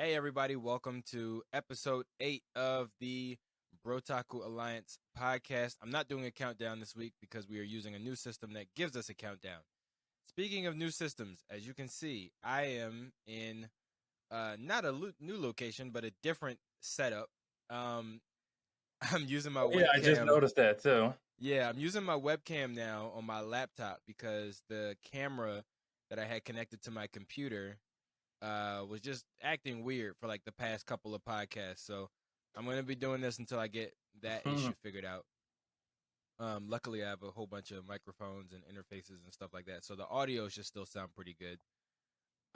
Hey everybody, welcome to episode 8 of the BrOtaku Alliance podcast. I'm not doing a countdown this week because we are using a new system that gives us a countdown. Speaking of new systems, as you can see, I am in not a new location, but a different setup. I'm using my Yeah, I just webcam. noticed that too. Yeah, I'm using my webcam now on my laptop because the camera that I had connected to my computer was just acting weird for like the past couple of podcasts. So I'm gonna be doing this until I get that issue figured out. Luckily, I have a whole bunch of microphones and interfaces and stuff like that, so the audio should still sound pretty good.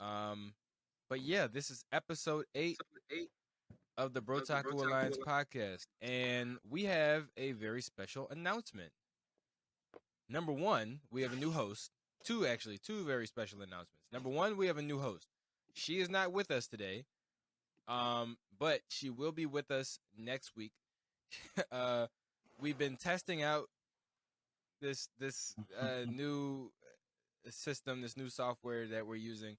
Um, but yeah, this is episode 8 of the BrOtaku Alliance podcast, and we have a very special announcement. Number one, we have a new host. Two very special announcements. Number one, we have a new host. She is not with us today. But she will be with us next week. We've been testing out this new system, this new software that we're using,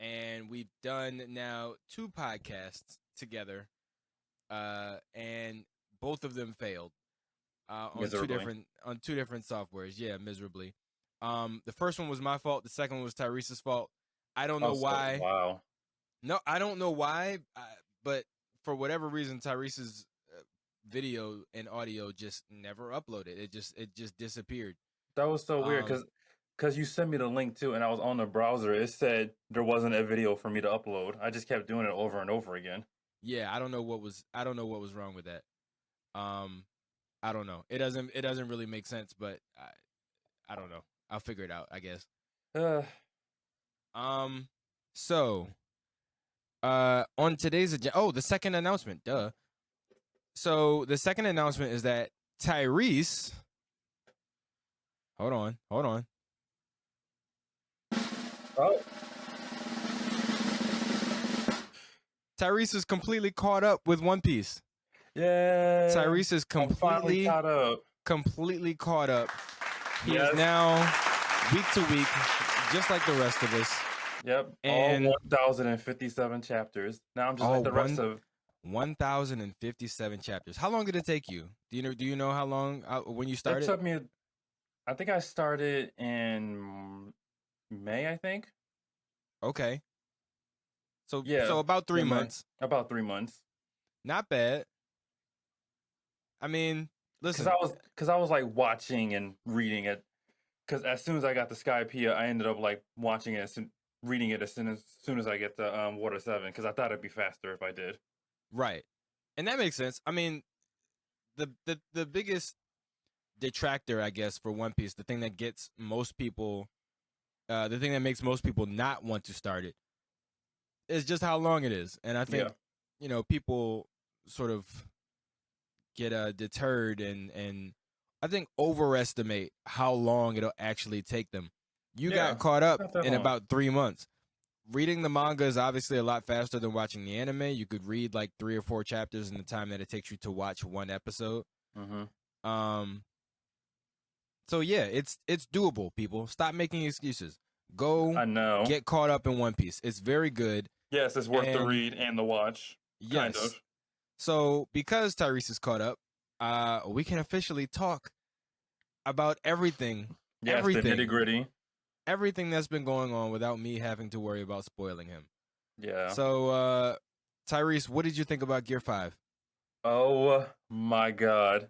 and we've done now 2 podcasts together, and both of them failed on two different softwares. Yeah, miserably. The first one was my fault. The second one was Tyrese's fault. I don't know why. Wow. No, I don't know why, but for whatever reason, Tyrese's video and audio just never uploaded. It just disappeared. That was so weird because you sent me the link too, and I was on the browser. It said there wasn't a video for me to upload. I just kept doing it over and over again. Yeah, I don't know what was wrong with that. I don't know. It doesn't really make sense, but I don't know. I'll figure it out, I guess. So on today's agenda, the second announcement, duh. So the second announcement is that Tyrese. Hold on. Oh. Tyrese is completely caught up with One Piece. Yeah. Tyrese is completely caught up. Completely caught up. He is now week to week, just like the rest of us. Yep. And all 1,057 chapters. Now I'm just like the rest of 1,057 chapters. How long did it take you? Do you know how long when you started? It took me. I think I started in May. I think. Okay. So about 3 months. About 3 months. Not bad. I mean, listen. Because I was like watching and reading it. Because as soon as I got the Skypiea, I ended up like watching it and reading it as soon as I get to Water 7. Because I thought it'd be faster if I did. Right, and that makes sense. I mean, the biggest detractor, I guess, for One Piece, the thing that gets most people, the thing that makes most people not want to start it, is just how long it is. And I think people sort of get deterred and I think overestimate how long it'll actually take them. You got caught up in about 3 months. Reading the manga is obviously a lot faster than watching the anime. You could read like 3 or 4 chapters in the time that it takes you to watch one episode. So yeah, it's doable, people. Stop making excuses. Go get caught up in One Piece. It's very good. Yes, it's worth the read and the watch. Yes. Kind of. So because Tyrese is caught up, we can officially talk about everything. Yes, everything. The nitty-gritty. Everything that's been going on without me having to worry about spoiling him. Yeah. So, Tyrese, what did you think about Gear 5? Oh my god.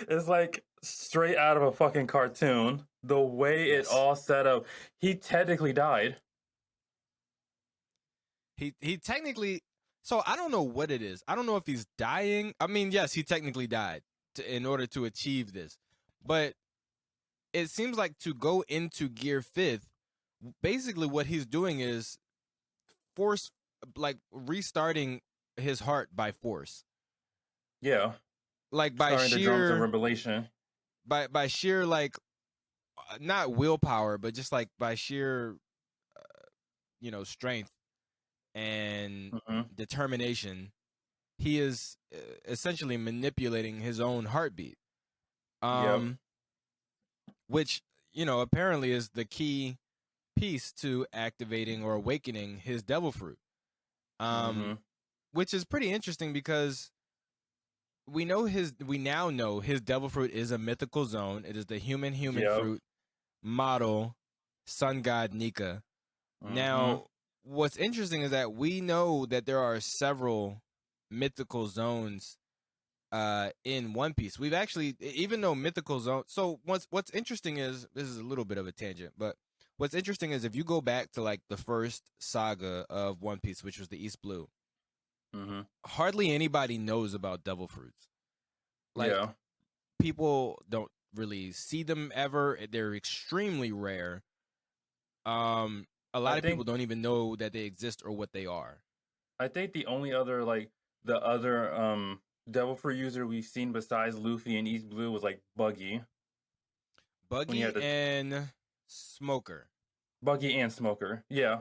It's like straight out of a fucking cartoon. The way it all set up. He technically died. He technically... So, I don't know what it is. I don't know if he's dying. I mean, yes, he technically died in order to achieve this. But it seems like to go into Gear 5th, basically what he's doing is restarting his heart by force. Yeah. Like by sheer revelation. By sheer like not willpower, but just like by sheer strength and determination, he is essentially manipulating his own heartbeat. Which, apparently is the key piece to activating or awakening his devil fruit. Um, Mm-hmm. which is pretty interesting because we now know his devil fruit is a mythical zone. It is the human Yep. fruit model sun god Nika. Mm-hmm. Now, what's interesting is that we know that there are several mythical zones in One Piece. We've actually, even though mythical zone. So what's interesting is, this is a little bit of a tangent, but what's interesting is if you go back to like the first saga of One Piece, which was the East Blue, Mm-hmm. hardly anybody knows about devil fruits. Like, Yeah. people don't really see them ever. They're extremely rare. A I lot of people think don't even know that they exist or what they are. I think the only other like the other Devil Fruit user we've seen besides Luffy and East Blue was like when he had Buggy the and Smoker. Buggy and Smoker. Yeah.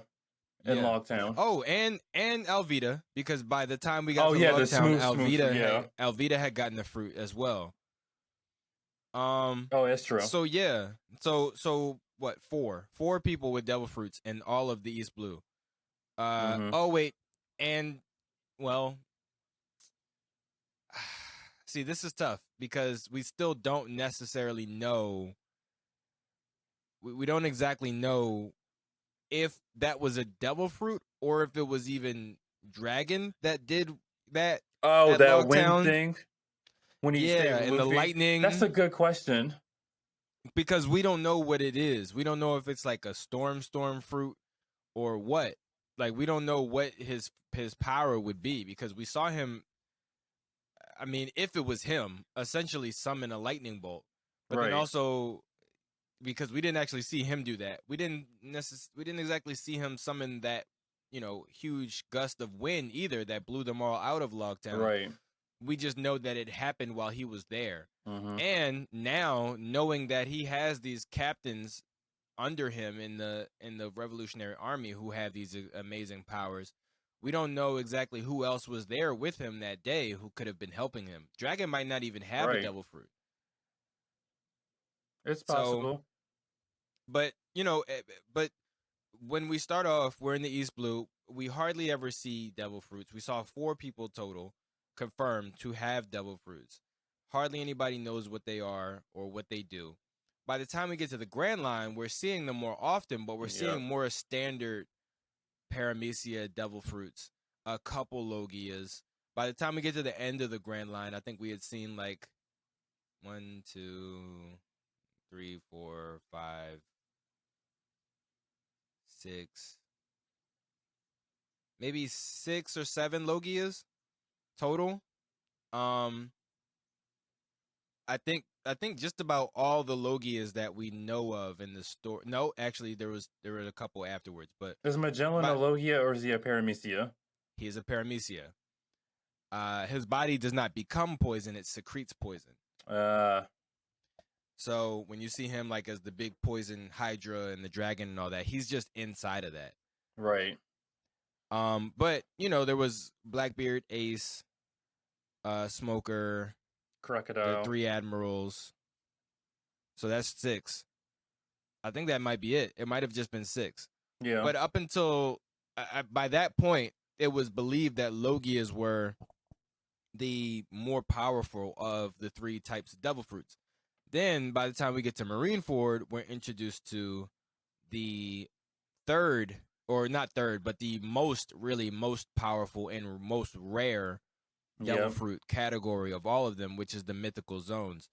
In Yeah. Logtown. Oh, and Alvita, because by the time we got Oh to yeah, the Logtown, smooth fruit, yeah. Alvita had gotten the fruit as well. Um, Oh, that's true. so yeah, so what? Four people with devil fruits and all of the East Blue. Mm-hmm. Oh wait, and well, see, this is tough because we still don't necessarily know. We don't exactly know if that was a devil fruit or if it was even dragon that did that Oh, at that wind Logtown. thing when he stayed Yeah, with and the Luffy. That's a lightning, good question. because we don't know what it is. We don't know if it's like a storm fruit or what. Like, we don't know what his power would be because we saw him. I mean, if it was him, essentially summon a lightning bolt, but then Right. also because we didn't actually see him do that. We didn't exactly see him summon that, huge gust of wind either that blew them all out of Logtown. Right. We just know that it happened while he was there. Mm-hmm. And now, knowing that he has these captains under him in the Revolutionary Army who have these amazing powers, we don't know exactly who else was there with him that day who could have been helping him. Dragon might not even have a Right. devil fruit. It's So, possible. but but when we start off, we're in the East Blue. We hardly ever see devil fruits. We saw 4 people total confirmed to have devil fruits. Hardly anybody knows what they are or what they do. By the time we get to the Grand Line, we're seeing them more often, but we're Yeah. seeing more standard Paramecia devil fruits, a couple Logias. By the time we get to the end of the Grand Line, I think we had seen like 1, 2, 3, 4, 5, 6, maybe 6 or 7 Logias total. Um, I think just about all the Logias that we know of in the store. No, actually, there were a couple afterwards, but Is Magellan a but Logia or is he a Paramecia? he is a Paramecia. His body does not become poison; it secretes poison. Uh So when you see him like as the big poison Hydra and the dragon and all that, he's just inside of that. right. But there was Blackbeard, Ace, Smoker, the Crocodile. 3 admirals. So that's 6. I think that might be it. It might have just been 6. Yeah. But up until by that point, it was believed that Logias were the more powerful of the 3 types of devil fruits. Then by the time we get to Marineford, we're introduced to the third, or not third, but the most powerful and most rare devil Yep. fruit category of all of them, which is the mythical zones.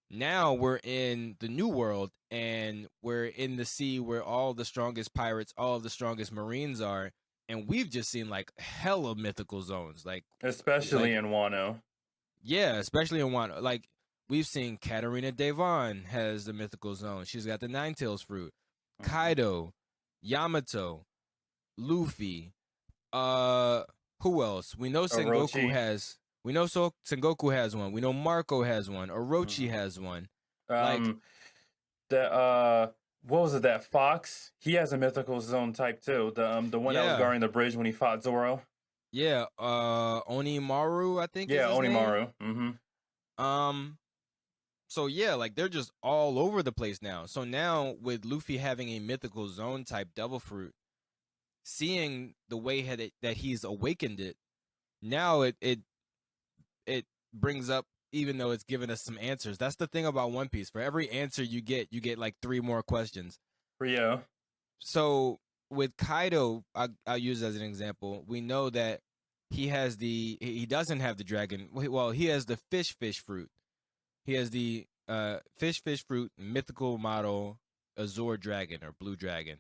Now we're in the new world and we're in the sea where all the strongest pirates, all of the strongest marines are, and we've just seen like hella mythical zones. Especially Like in Wano. yeah, especially in one, like we've seen Katarina Devon has the mythical zone. She's got the Nine Tails fruit. Mm-hmm. Kaido, Yamato, Luffy, uh who else? We know Orochi. Sengoku has one. We know Marco has one. Orochi Mm-hmm. has one. Like, Um that what was it, that fox? He has a mythical zone type too. The one that was yeah. guarding the bridge when he fought Zoro. Yeah, Onimaru, I think is Yeah, his name. Onimaru. Mm-hmm. Um, so yeah, like they're just all over the place now. So now with Luffy having a mythical zone type devil fruit, seeing the way that he's awakened it, now it brings up, even though it's given us some answers. That's the thing about One Piece. For every answer you get like 3 more questions. Yeah. So with Kaido, I'll use as an example. We know that he doesn't have the dragon. Well, he has the fish fruit. He has the fish fruit mythical model Azure dragon or blue dragon.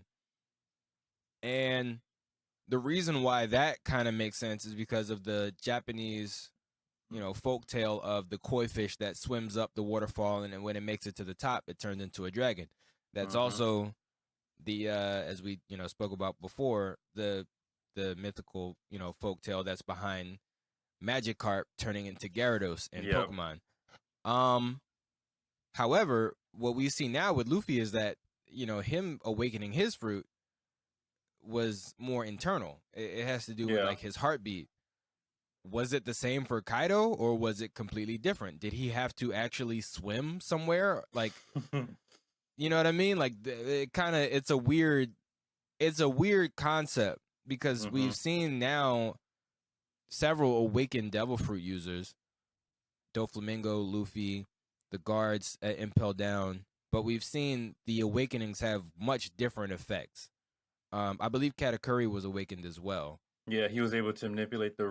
And the reason why that kind of makes sense is because of the Japanese, folk tale of the koi fish that swims up the waterfall, and then when it makes it to the top, it turns into a dragon. That's also the as we spoke about before, the mythical folk tale that's behind Magikarp turning into Gyarados in Pokemon. However, what we see now with Luffy is that him awakening his fruit was more internal. It has to do with like his heartbeat. Was it the same for Kaido, or was it completely different? Did he have to actually swim somewhere? Like, you know what I mean? Like, it's a weird concept, because we've seen now several awakened Devil Fruit users, Doflamingo, Luffy, the guards at Impel Down, but we've seen the awakenings have much different effects. I believe Katakuri was awakened as well. Yeah, he was able to manipulate the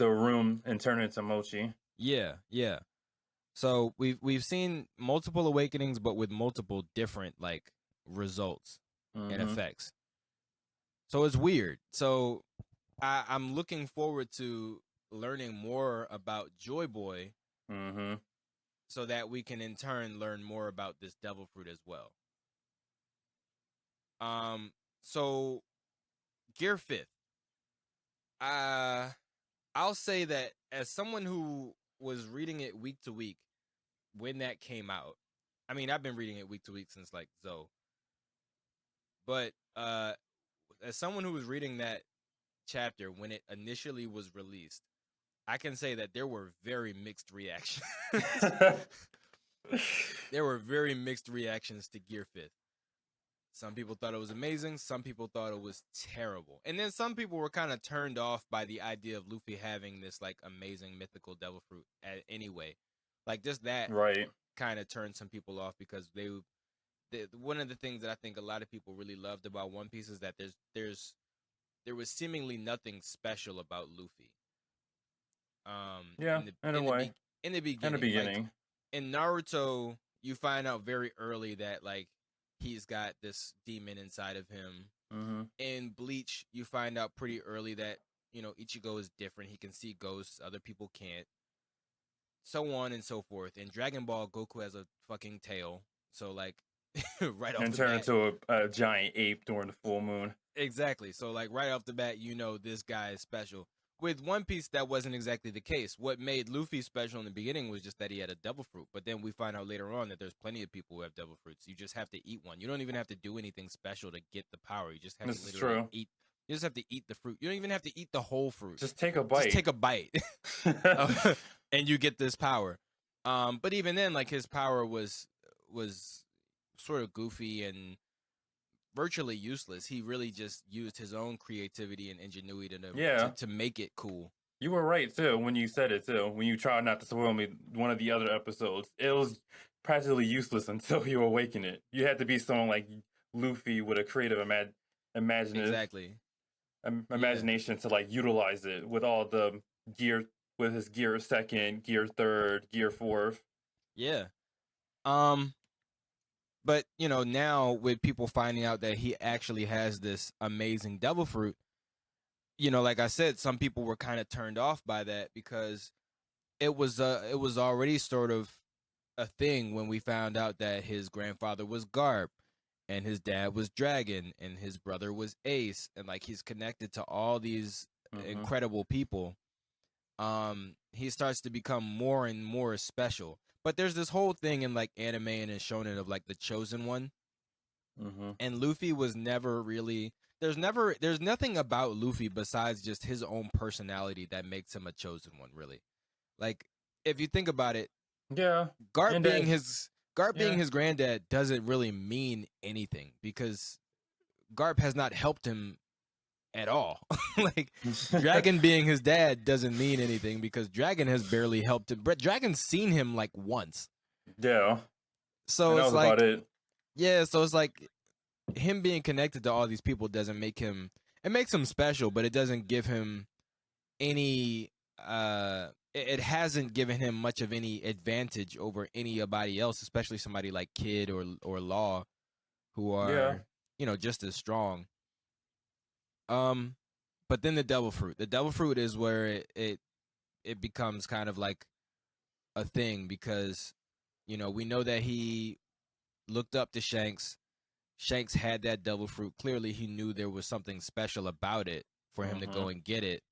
room and turn it into mochi. Yeah. So we've seen multiple awakenings, but with multiple different like results and effects. So it's weird. So I'm looking forward to learning more about Joy Boy, so that we can in turn learn more about this Devil Fruit as well. So Gear 5th. I'll say that as someone who was reading it week to week when that came out. I mean, I've been reading it week to week since like Zoe. But as someone who was reading that chapter when it initially was released, I can say that there were very mixed reactions. There were very mixed reactions to Gear 5th. Some people thought it was amazing. Some people thought it was terrible. And then some people were kind of turned off by the idea of Luffy having this like amazing mythical devil fruit anyway. Like just that kind of turned some people off, because one of the things that I think a lot of people really loved about One Piece is that there was seemingly nothing special about Luffy. In the beginning. Like, in Naruto, you find out very early that like he's got this demon inside of him. In Bleach, you find out pretty early that Ichigo is different. He can see ghosts, other people can't. So on and so forth. In Dragon Ball, Goku has a fucking tail. So like right off the bat, and turn into a giant ape during the full moon. Exactly. So like right off the bat, this guy is special. With One Piece, that wasn't exactly the case. What made Luffy special in the beginning was just that he had a devil fruit. But then we find out later on that there's plenty of people who have devil fruits. You just have to eat one. You don't even have to do anything special to get the power. You just have to literally eat. You just have to eat the fruit. You don't even have to eat the whole fruit. Just take a bite. Just take a bite, and you get this power. But even then, like his power was sort of goofy and virtually useless. He really just used his own creativity and ingenuity to make it cool. You were right too when you said it too. When you tried not to spoil me one of the other episodes, it was practically useless until you awaken it. You had to be someone like Luffy with a creative imagination to like utilize it with all the gear, with his gear 2nd, gear 3rd, gear 4th. Yeah. But now with people finding out that he actually has this amazing devil fruit, like I said, some people were kind of turned off by that, because it was already sort of a thing when we found out that his grandfather was Garp, and his dad was Dragon, and his brother was Ace, and like he's connected to all these incredible people. He starts to become more and more special. But there's this whole thing in like anime and in shonen of like the chosen one. And Luffy was never really there's nothing about Luffy besides just his own personality that makes him a chosen one, really. Like if you think about it, Garp being his granddad doesn't really mean anything, because Garp has not helped him at all. Like Dragon being his dad doesn't mean anything because Dragon has barely helped him. But Dragon's seen him like once. Yeah. So And that it's was about like, it. yeah, so it's like him being connected to all these people doesn't make him, it makes him special, but it doesn't give him any it hasn't given him much of any advantage over anybody else, especially somebody like Kid or Law, who Yeah. are, you know, just as strong. But then the devil fruit. The devil fruit is where it becomes kind of like a thing because, you know, we know that he looked up to Shanks. Shanks had that devil fruit. Clearly, he knew there was something special about it for him to go and get it.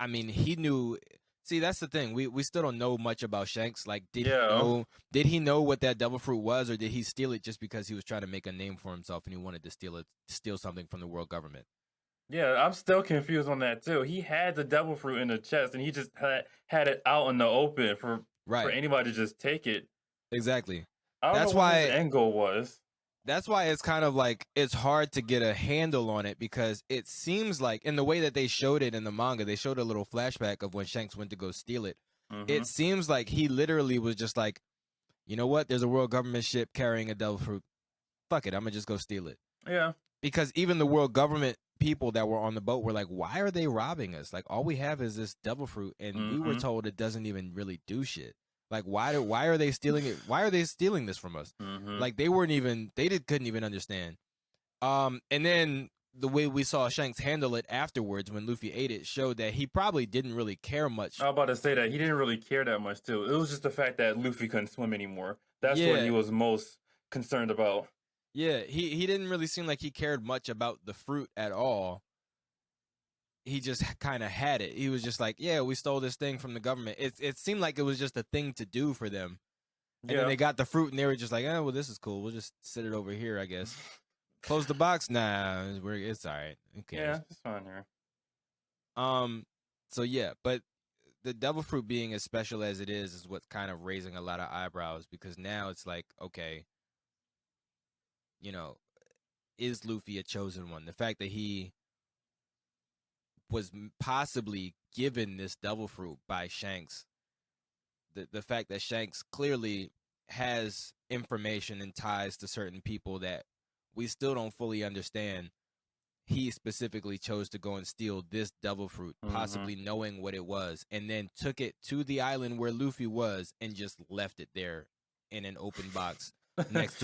I mean, he knew. See, that's the thing. We still don't know much about Shanks. Like, did he know? Did he know what that devil fruit was, or did he steal it just because he was trying to make a name for himself and he wanted to steal something from the world government? Yeah, I'm still confused on that too. He had the devil fruit in the chest, and he just had it out in the open for anybody to just take it. Exactly. I don't know what his end goal was. That's why it's kind of like it's hard to get a handle on it because it seems like in the way that they showed it in the manga, they showed a little flashback of when Shanks went to go steal it. It seems like he literally was just like, you know what? There's a world government ship carrying a devil fruit. Fuck it, I'm gonna just go steal it. Yeah. Because even the world government people that were on the boat were like, why are they robbing us? Like all we have is this devil fruit, and we were told it doesn't even really do shit. Like why are they stealing it? Why are they stealing this from us? Like they couldn't even understand. And then the way we saw Shanks handle it afterwards when Luffy ate it showed that he probably didn't really care much. I was about to say that he didn't really care that much too. It was just the fact that Luffy couldn't swim anymore. That's what he was most concerned about. Yeah, he didn't really seem like he cared much about the fruit at all. He just kind of had it. He was just like, yeah, we stole this thing from the government. It seemed like it was just a thing to do for them. And then they got the fruit and they were just like, oh, well, this is cool. We'll just sit it over here, I guess. Close the box? Nah, it's all right. Who cares? Yeah, it's fine here. So yeah, but the devil fruit being as special as it is what's kind of raising a lot of eyebrows because now it's like, okay, you know, is Luffy a chosen one? The fact that he was possibly given this devil fruit by Shanks, the fact that Shanks clearly has information and ties to certain people that we still don't fully understand. He specifically chose to go and steal this devil fruit, possibly knowing what it was, and then took it to the island where Luffy was and just left it there in an open box next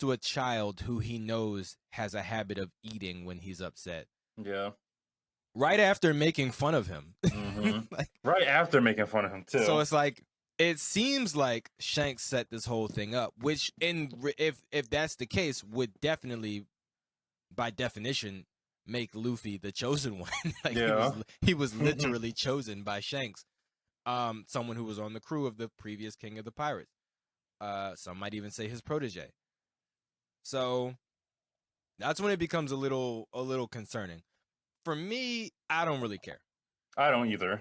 to a child who he knows has a habit of eating when he's upset. Yeah. Right after making fun of him. Like, right after making fun of him too. So it's like it seems like Shanks set this whole thing up, which if that's the case would definitely by definition make Luffy the chosen one. Like he was literally chosen by Shanks. Someone who was on the crew of the previous King of the Pirates. Some might even say his protege. So that's when it becomes a little concerning. For me, I don't really care. I don't either.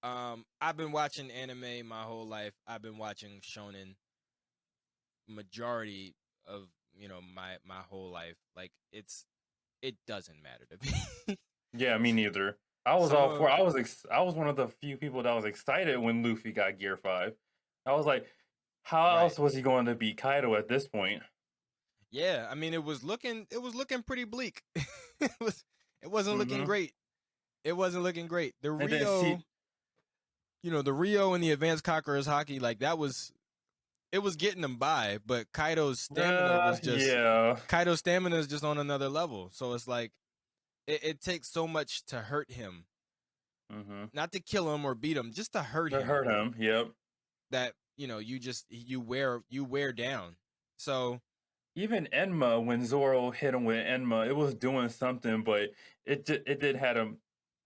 I've been watching anime my whole life. I've been watching shonen majority of, you know, my whole life. Like it doesn't matter to me. Yeah, me neither. I was all for. I was one of the few people that was excited when Luffy got Gear 5. I was like, how else was he going to beat Kaido at this point? Yeah, I mean it was looking pretty bleak. it wasn't looking great. It wasn't looking great. The Rio, you know, the Rio and the Advanced Conquerors Hockey, like it was getting them by, but Kaido's stamina was just Kaido's stamina is just on another level. So it's like it takes so much to hurt him. Not to kill him or beat him, just to hurt him. To hurt him, yep. That, you know, you wear down. So even Enma, when Zoro hit him with Enma, it was doing something, but it did had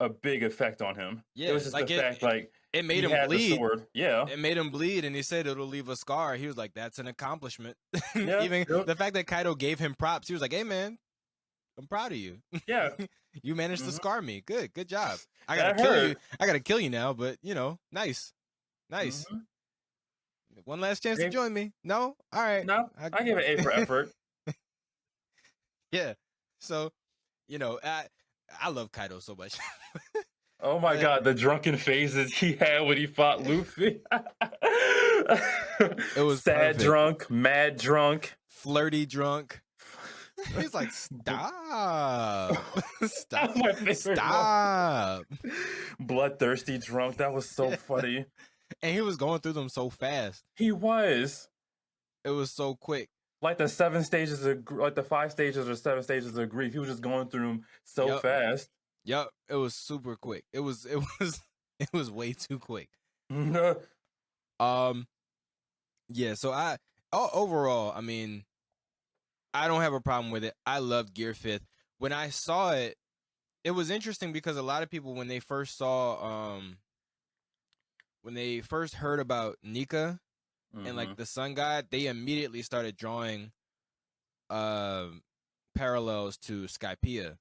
a big effect on him. Yeah, it was just the fact like it made him bleed. Yeah, it made him bleed, and he said it'll leave a scar. He was like, "That's an accomplishment." Yeah, even the fact that Kaido gave him props, he was like, "Hey, man, I'm proud of you. Yeah, you managed to scar me. Good job. I gotta kill you. I gotta kill you now, but you know, nice. one last chance to A- join me. No, all right. no, I give it A for effort. Yeah. So, I love Kaido so much. Oh my Uh, god, the drunken phases he had when he fought Luffy. it was Sad perfect. drunk, mad drunk. Flirty drunk. He's like, stop. Stop. My favorite one. Stop. Bloodthirsty drunk. That was so funny. And he was going through them so fast. He was. It was so quick. Like the 5 stages or 7 stages of grief. He was just going through them so Yup. fast. Yep, it was super quick. It was it was way too quick. Yeah, so overall, I mean, I don't have a problem with it. I love Gear 5th. When I saw it, it was interesting because a lot of people when they first heard about Nika and like the Sun God, they immediately started drawing parallels to Skypiea.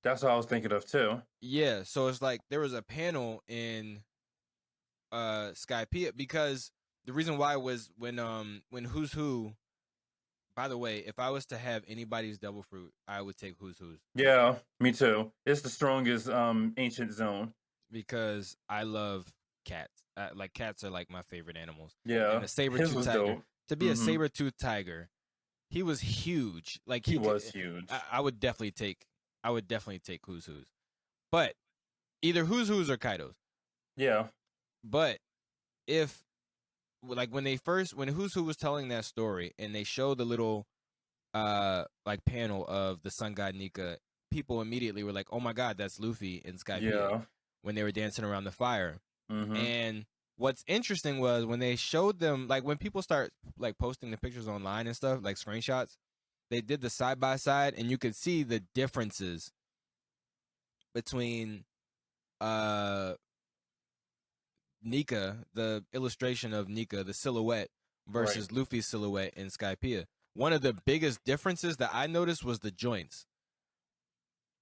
That's what I was thinking of too. Yeah, so it's like there was a panel in Skypiea because the reason why was when Who's Who. By the way, if I was to have anybody's devil fruit, I would take Who's Who's. Yeah, me too. It's the strongest ancient zone. Because I love cats. Like cats are like my favorite animals. Yeah, And a saber-tooth tiger. dope. To be a saber-tooth tiger, he was huge. Like he was huge. I would definitely take Who's Who's. But either Who's Who's or Kaido's. Yeah. But if like when Who's Who was telling that story and they showed the little like panel of the sun god Nika, people immediately were like, "Oh my god, that's Luffy in Skypiea." When they were dancing around the fire. And what's interesting was when they showed them, like when people start like posting the pictures online and stuff, like screenshots, they did the side by side and you could see the differences between Nika, the illustration of Nika, the silhouette, versus Luffy's silhouette in Skypiea. One of the biggest differences that I noticed was the joints.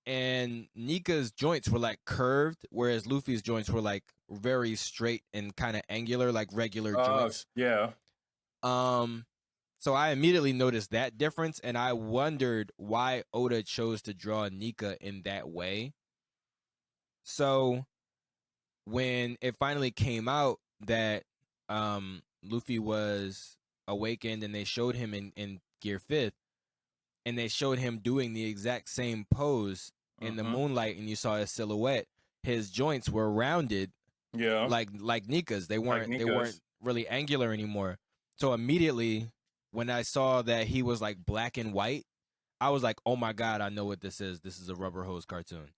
And Nika's joints were like curved, whereas Luffy's joints were like very straight and kind of angular, like regular joints. Yeah. So I immediately noticed that difference, and I wondered why Oda chose to draw Nika in that way. So when it finally came out that Luffy was awakened and they showed him in Gear 5th, and they showed him doing the exact same pose in the moonlight, and you saw his silhouette, his joints were rounded, like Nika's. They weren't really angular anymore. So immediately when I saw that he was like black and white, I was like, oh my god, I know what this is. This is a Rubber Hose cartoon.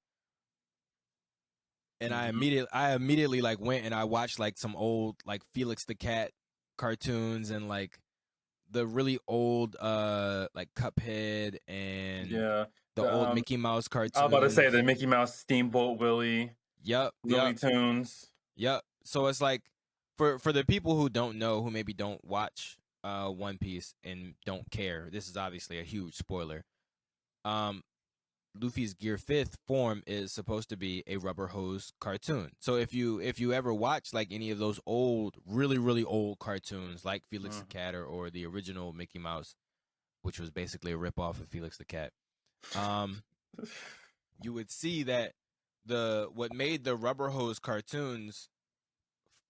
And I immediately like went and I watched like some old like Felix the Cat cartoons and like the really old like Cuphead and the old Mickey Mouse cartoons. I was about to say the Mickey Mouse Steamboat Willie. Yep. Looney Tunes. Yep. So it's like for the people who don't know, who maybe don't watch One Piece and don't care, this is obviously a huge spoiler. Luffy's Gear 5th form is supposed to be a Rubber Hose cartoon. So if you ever watch like any of those old, really, really old cartoons like Felix the Cat or the original Mickey Mouse, which was basically a ripoff of Felix the Cat, you would see that what made the Rubber Hose cartoons,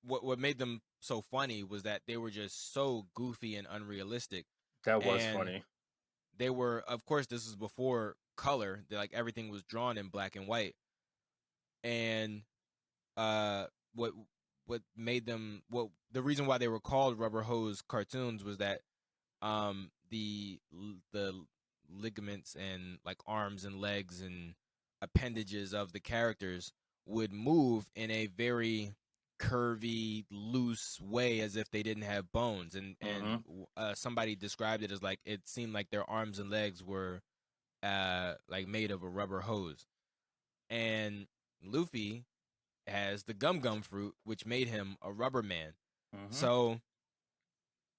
what made them so funny was that they were just so goofy and unrealistic. That was funny. They were, of course, this was before color. Like everything was drawn in black and white. And what made them, the reason why they were called Rubber Hose cartoons was that the ligaments and like arms and legs and appendages of the characters would move in a very curvy, loose way as if they didn't have bones. And somebody described it as like it seemed like their arms and legs were like made of a rubber hose. And Luffy has the gum fruit, which made him a rubber man. So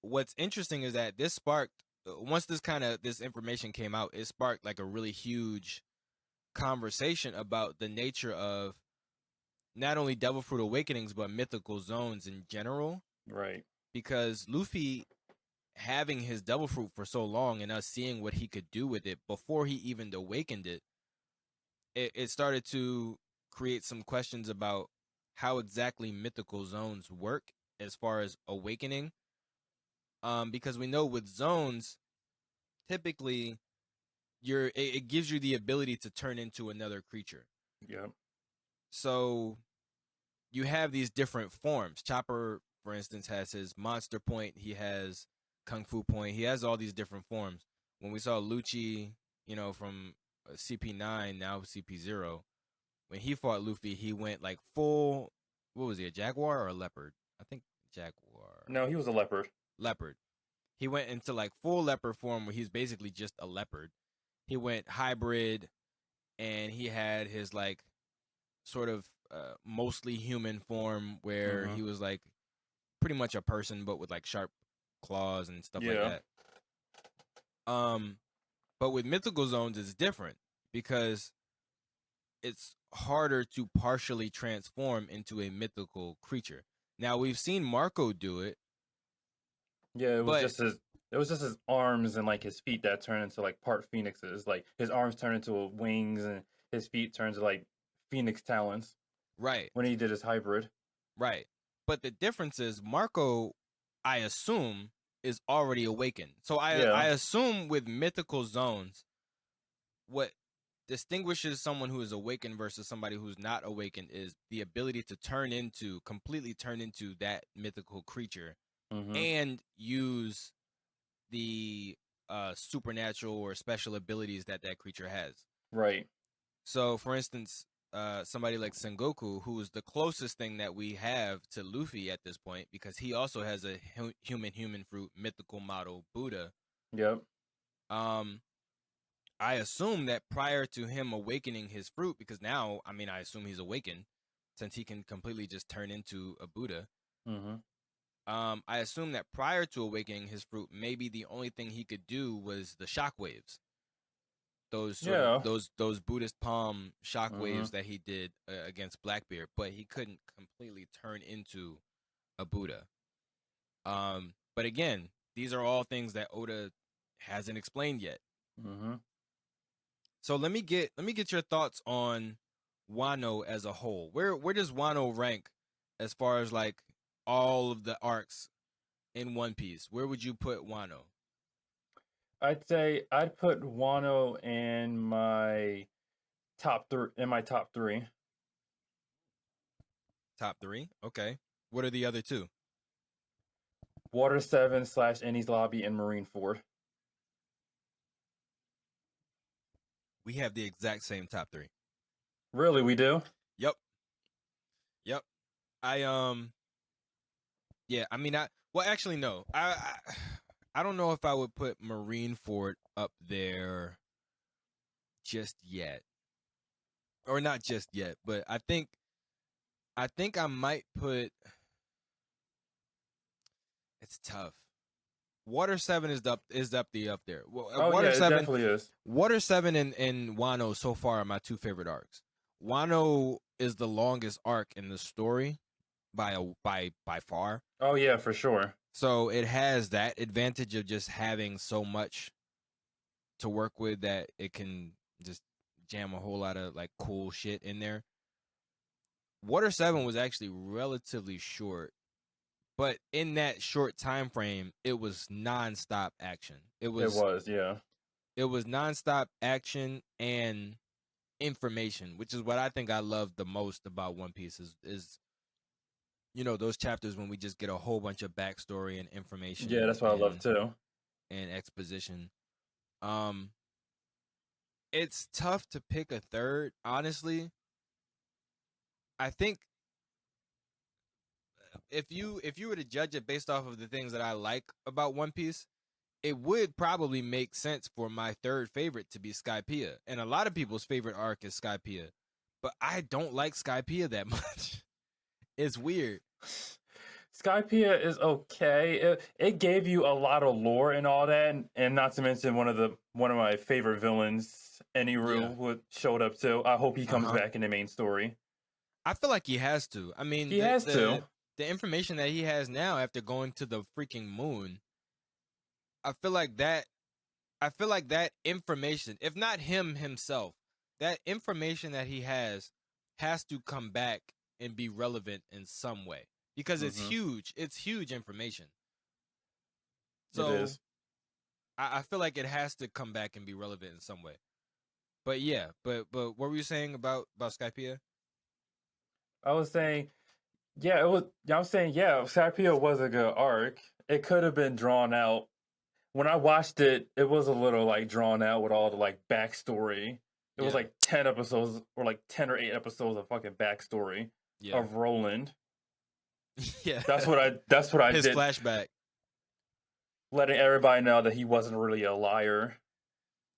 what's interesting is that this sparked, once this information came out, it sparked like a really huge conversation about the nature of not only Devil Fruit Awakenings, but mythical zones in general. Right. because Luffy having his devil fruit for so long and us seeing what he could do with it before he even awakened it, it started to create some questions about how exactly mythical zones work as far as awakening. Because we know with zones, typically it gives you the ability to turn into another creature. Yeah. So you have these different forms. Chopper, for instance, has his monster point. He has kung fu point. He has all these different forms. When we saw Lucci, from CP9, now CP0, when he fought Luffy, he went like full. What was he? A jaguar or a leopard? I think jaguar. No, he was a leopard. Leopard. He went into like full leopard form where he's basically just a leopard. He went hybrid, and he had his like sort of mostly human form where he was like pretty much a person but with like sharp claws and stuff like that. But with mythical zones it's different because it's harder to partially transform into a mythical creature. Now we've seen Marco do it. Yeah, it was just his arms and like his feet that turn into like part phoenixes. Like his arms turn into wings and his feet turn to like phoenix talons. Right. When he did his hybrid. Right. But the difference is Marco, I assume, is already awakened. So I assume with mythical zones, what distinguishes someone who is awakened versus somebody who's not awakened is the ability to completely turn into that mythical creature and use the supernatural or special abilities that creature has. Right. So, for instance, somebody like Sengoku, who is the closest thing that we have to Luffy at this point, because he also has a human fruit mythical model Buddha. Yep. I assume that prior to him awakening his fruit, because now, I assume he's awakened, since he can completely just turn into a Buddha. I assume that prior to awakening his fruit, maybe the only thing he could do was the shockwaves. Those sort of those Buddhist palm shockwaves that he did against Blackbeard, but he couldn't completely turn into a Buddha. But again, these are all things that Oda hasn't explained yet. So let me get your thoughts on Wano as a whole. Where does Wano rank as far as like all of the arcs in One Piece? Where would you put Wano? I'd say I'd put Wano in my top three. Top 3? Okay. What are the other two? Water 7 / Enies Lobby and Marineford. We have the exact same top 3. Really, we do? Yep. Yeah, actually no. I don't know if I would put Marineford up there just yet. Or not just yet, but I think I might put. It's tough. Water 7 is up there. Water yeah, 7 it definitely is. Water 7 and Wano so far are my two favorite arcs. Wano is the longest arc in the story by far. Oh yeah, for sure. So it has that advantage of just having so much to work with that it can just jam a whole lot of like cool shit in there. Water 7 was actually relatively short, but in that short time frame, it was nonstop action. It was nonstop action and information, which is what I think I love the most about One Piece is those chapters when we just get a whole bunch of backstory and information. Yeah, that's what I love too. And exposition. It's tough to pick a third, honestly. I think if you were to judge it based off of the things that I like about One Piece, it would probably make sense for my third favorite to be Skypiea. And a lot of people's favorite arc is Skypiea. But I don't like Skypiea that much. It's weird. Skypiea is okay. It gave you a lot of lore and all that, and not to mention one of my favorite villains, Eniru, who showed up too. I hope he comes back in the main story. I feel like he has to. I mean, he has to. the information that he has now after going to the freaking moon, I feel like that I feel like that information, if not him himself, that information that he has to come back and be relevant in some way because it's Mm-hmm. huge. It's huge information. It So is. I feel like it has to come back and be relevant in some way. But yeah, but what were you saying about Skypea? I was saying, yeah, it was. Yeah, I'm saying, yeah, Skypiea was a good arc. It could have been drawn out. When I watched it, it was a little like drawn out with all the like backstory. It was Yeah, like 10 episodes or like 10 or 8 episodes of fucking backstory yeah, of Roland. yeah. That's what I His did, flashback. letting everybody know that he wasn't really a liar.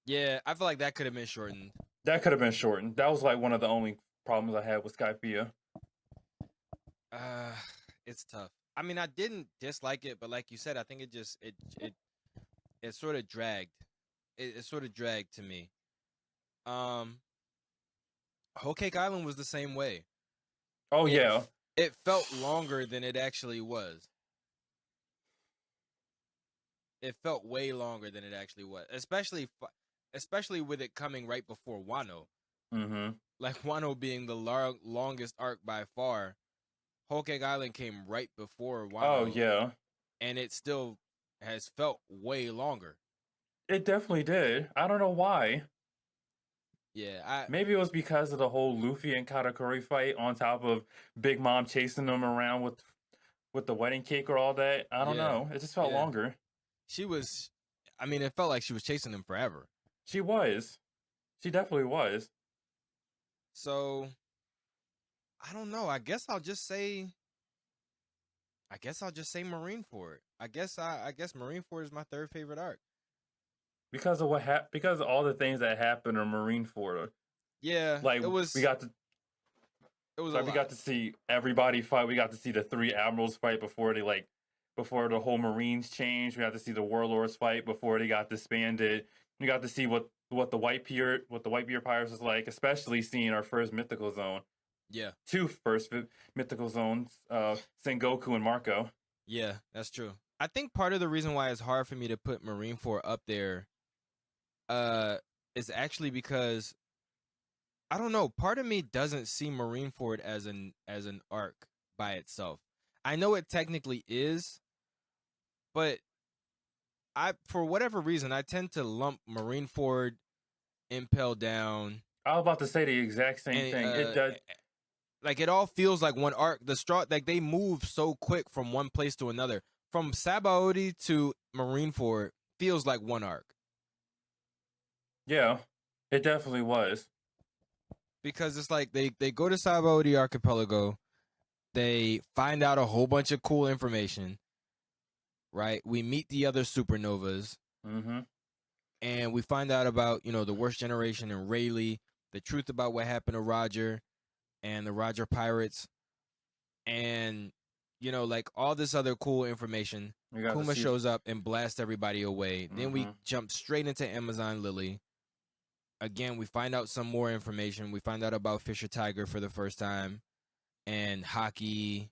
Yeah, I feel like that could have been shortened. That could have been shortened. That was like one of the only problems I had with Skypiea. Uh, it's tough. I mean, I didn't dislike it, but like you said, I think it just it sort of dragged. It sort of dragged to me. Um, Whole Cake Island was the same way. Oh It yeah. it felt longer than it actually was. It felt way longer than it actually was, especially with it coming right before Wano. Mm-hmm. Like Wano being the longest arc by far. Whole Cake Island came right before Oh Wano, yeah. and it still has felt way longer. It definitely did. I don't know why. Yeah, I Maybe it was because of the whole Luffy and Katakuri fight on top of Big Mom chasing them around with the wedding cake or all that. I don't yeah, know. It just felt yeah. longer. She was. I mean, it felt like she was chasing him forever. She was. She definitely was. So I don't know. I guess I'll just say Marineford. I guess Marineford is my third favorite arc. Because of because of all the things that happened in Marineford. Yeah, Like we got to it was a like we lot. got to see everybody fight. We got to see the three admirals fight before the whole Marines changed. We got to see the warlords fight before they got disbanded. We got to see what the Whitebeard pirates was like, especially seeing our first mythical zone. Yeah, Two first mythical zones, Sengoku and Marco. yeah, that's true. I think part of the reason why it's hard for me to put Marineford up there, uh, is actually because I don't know. Part of me doesn't see Marineford as an arc by itself. I know it technically is, but I for whatever reason I tend to lump Marineford, Impel Down, I was about to say the exact same and thing. It does. like it all feels like one arc. The straw like they move so quick from one place to another. From Sabaody to Marineford feels like one arc Yeah, it definitely was. because it's like they go to Sabaody Archipelago, they find out a whole bunch of cool information, right? We meet the other supernovas, Mm-hmm. and we find out about the worst generation and Rayleigh, the truth about what happened to Roger and the Roger pirates, and like all this other cool information. We got to Kuma see. shows up and blasts everybody away. Then we Mm-hmm. jump straight into Amazon Lily. Again, we find out some more information. We find out about Fisher Tiger for the first time and hockey,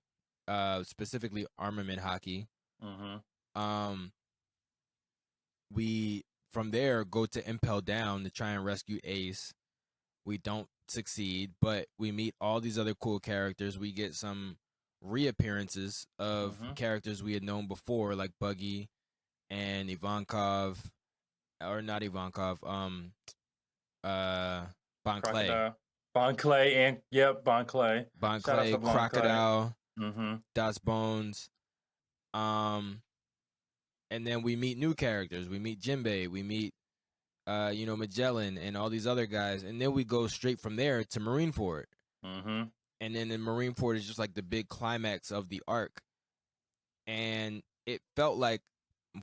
specifically armament hockey. Mm-hmm. Um, we from there go to Impel Down to try and rescue Ace. We don't succeed, but we meet all these other cool characters. We get some reappearances of Mm-hmm. characters we had known before, like Buggy and Ivankov, or not Ivankov, uh, Bon Clay, Crocodile. Bon Clay and yep, Bon Clay. Bon Shout out Clay, to Bon Clay. Crocodile, Mm-hmm. Das Bones, um, and then we meet new characters. We meet Jinbei. We meet Magellan and all these other guys, and then we go straight from there to Marineford. Mm-hmm. And then in Marineford is just like the big climax of the arc, and it felt like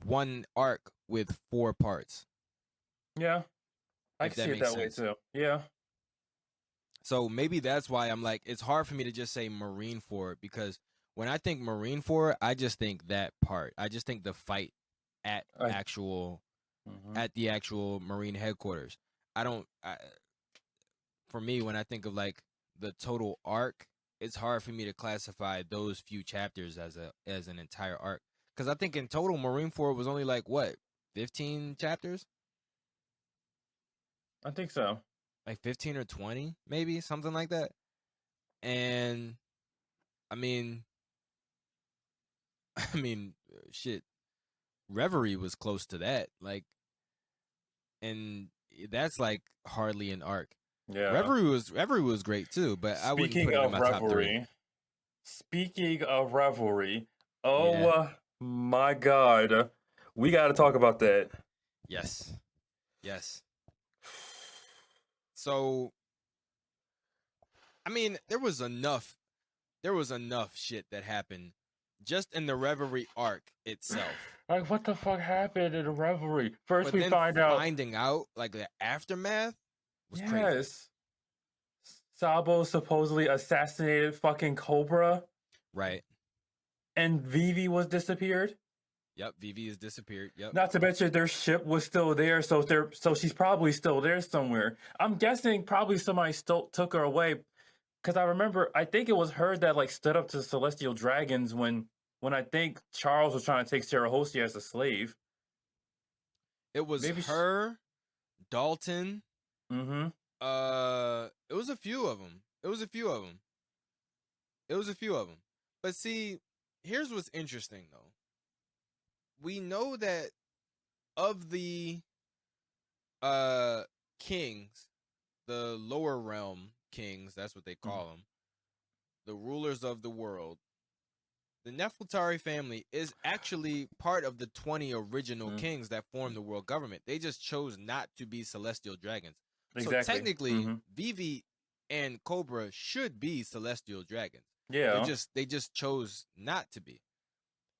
one arc with four parts, Yeah, I if can that see it makes that way sense. too. Yeah. So maybe that's why I'm like, it's hard for me to just say Marineford because when I think Marineford, I just think that part. I just think the fight at I, actual mm-hmm. at the actual Marine headquarters. I don't. For me, when I think of like the total arc, it's hard for me to classify those few chapters as an entire arc, because I think in total Marineford was only like what 15 chapters, I think so. like 15 or 20, maybe something like that. And I mean, I mean, shit, Reverie was close to that, like, and that's like hardly an arc. Yeah. Reverie was great too, but I wouldn't Speaking put it in of my top three. revelry, speaking of revelry, oh Yeah. my God, we got to talk about that. Yes. Yes. So, I mean, there was enough shit that happened just in the Reverie arc itself. Like, what the fuck happened in the revelry? First, But we then find out. finding out like the aftermath was crazy. Yes, Sabo supposedly assassinated fucking Cobra, Right. and Vivi was disappeared. Yep. Vivi has disappeared. Yep. Not to mention their ship was still there, so she's probably still there somewhere. I'm guessing probably somebody still took her away, because I remember I think it was her that like stood up to celestial dragons when I think Charles was trying to take Sarahosi as a slave. It was Maybe. her, Dalton. Mm-hmm. It was a few of them. It was a few of them. It was a few of them. But see, here's what's interesting though. We know that of the kings, the lower realm kings, that's what they call them, the rulers of the world, the Nefeltari family is actually part of the 20 original kings that formed the world government. They just chose not to be celestial dragons. Exactly. So technically, Vivi and Cobra should be celestial dragons. Yeah. They just chose not to be.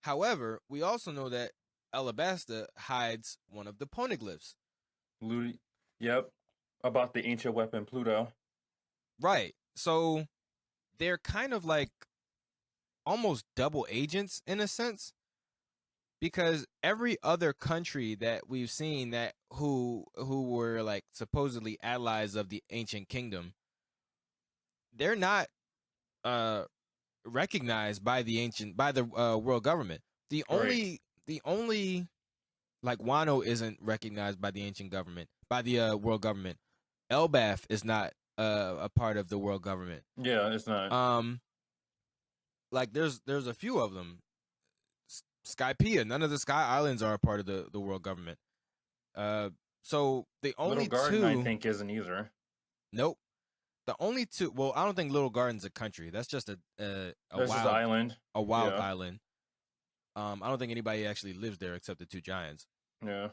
However, we also know that Alabasta hides one of the poneglyphs. Yep. About the ancient weapon Pluto. Right. So they're kind of like almost double agents in a sense, because every other country that we've seen that who were like supposedly allies of the ancient kingdom, they're not recognized by the world government. The only like Wano isn't recognized by the ancient government, by the world government. Elbath is not a part of the world government. Yeah, it's not. Like there's a few of them. Skypiea, none of the Sky Islands are a part of the world government. So the only Little Garden, two, I think, isn't either. nope. The only two, well, I don't think Little Garden's a country. That's just a That's just an island. a wild island. I don't think anybody actually lives there except the two giants. Yeah.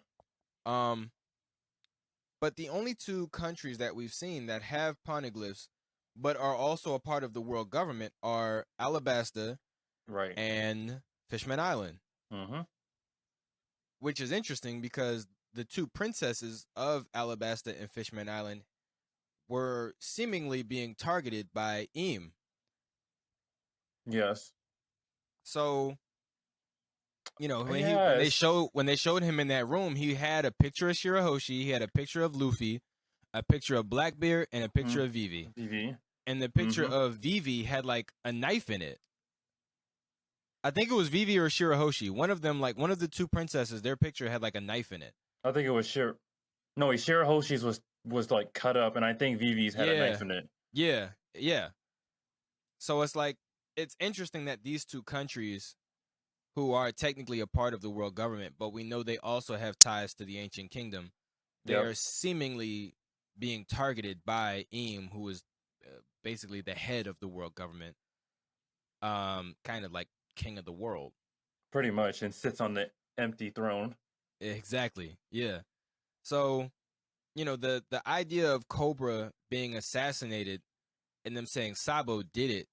But the only two countries that we've seen that have poneglyphs, but are also a part of the world government, are Alabasta, Right, and Fishman Island. Mm-hmm. Which is interesting because the two princesses of Alabasta and Fishman Island were seemingly being targeted by Eam. Yes. So, you know, Yes. when they showed him in that room, he had a picture of Shirahoshi, he had a picture of Luffy, a picture of Blackbeard, and a picture of Vivi. Vivi. And the picture of Vivi had like a knife in it. I think it was Vivi or Shirahoshi. One of them, like one of the two princesses, their picture had like a knife in it. I think it was Shirahoshi's was like cut up, and I think Vivi's had a knife in it. Yeah, yeah. So it's like, it's interesting that these two countries, who are technically a part of the world government, but we know they also have ties to the ancient kingdom, they are seemingly being targeted by Eam, who is basically the head of the world government, kind of like king of the world. Pretty much, and sits on the empty throne. Exactly. Yeah. So, you know, the idea of Cobra being assassinated and them saying Sabo did it,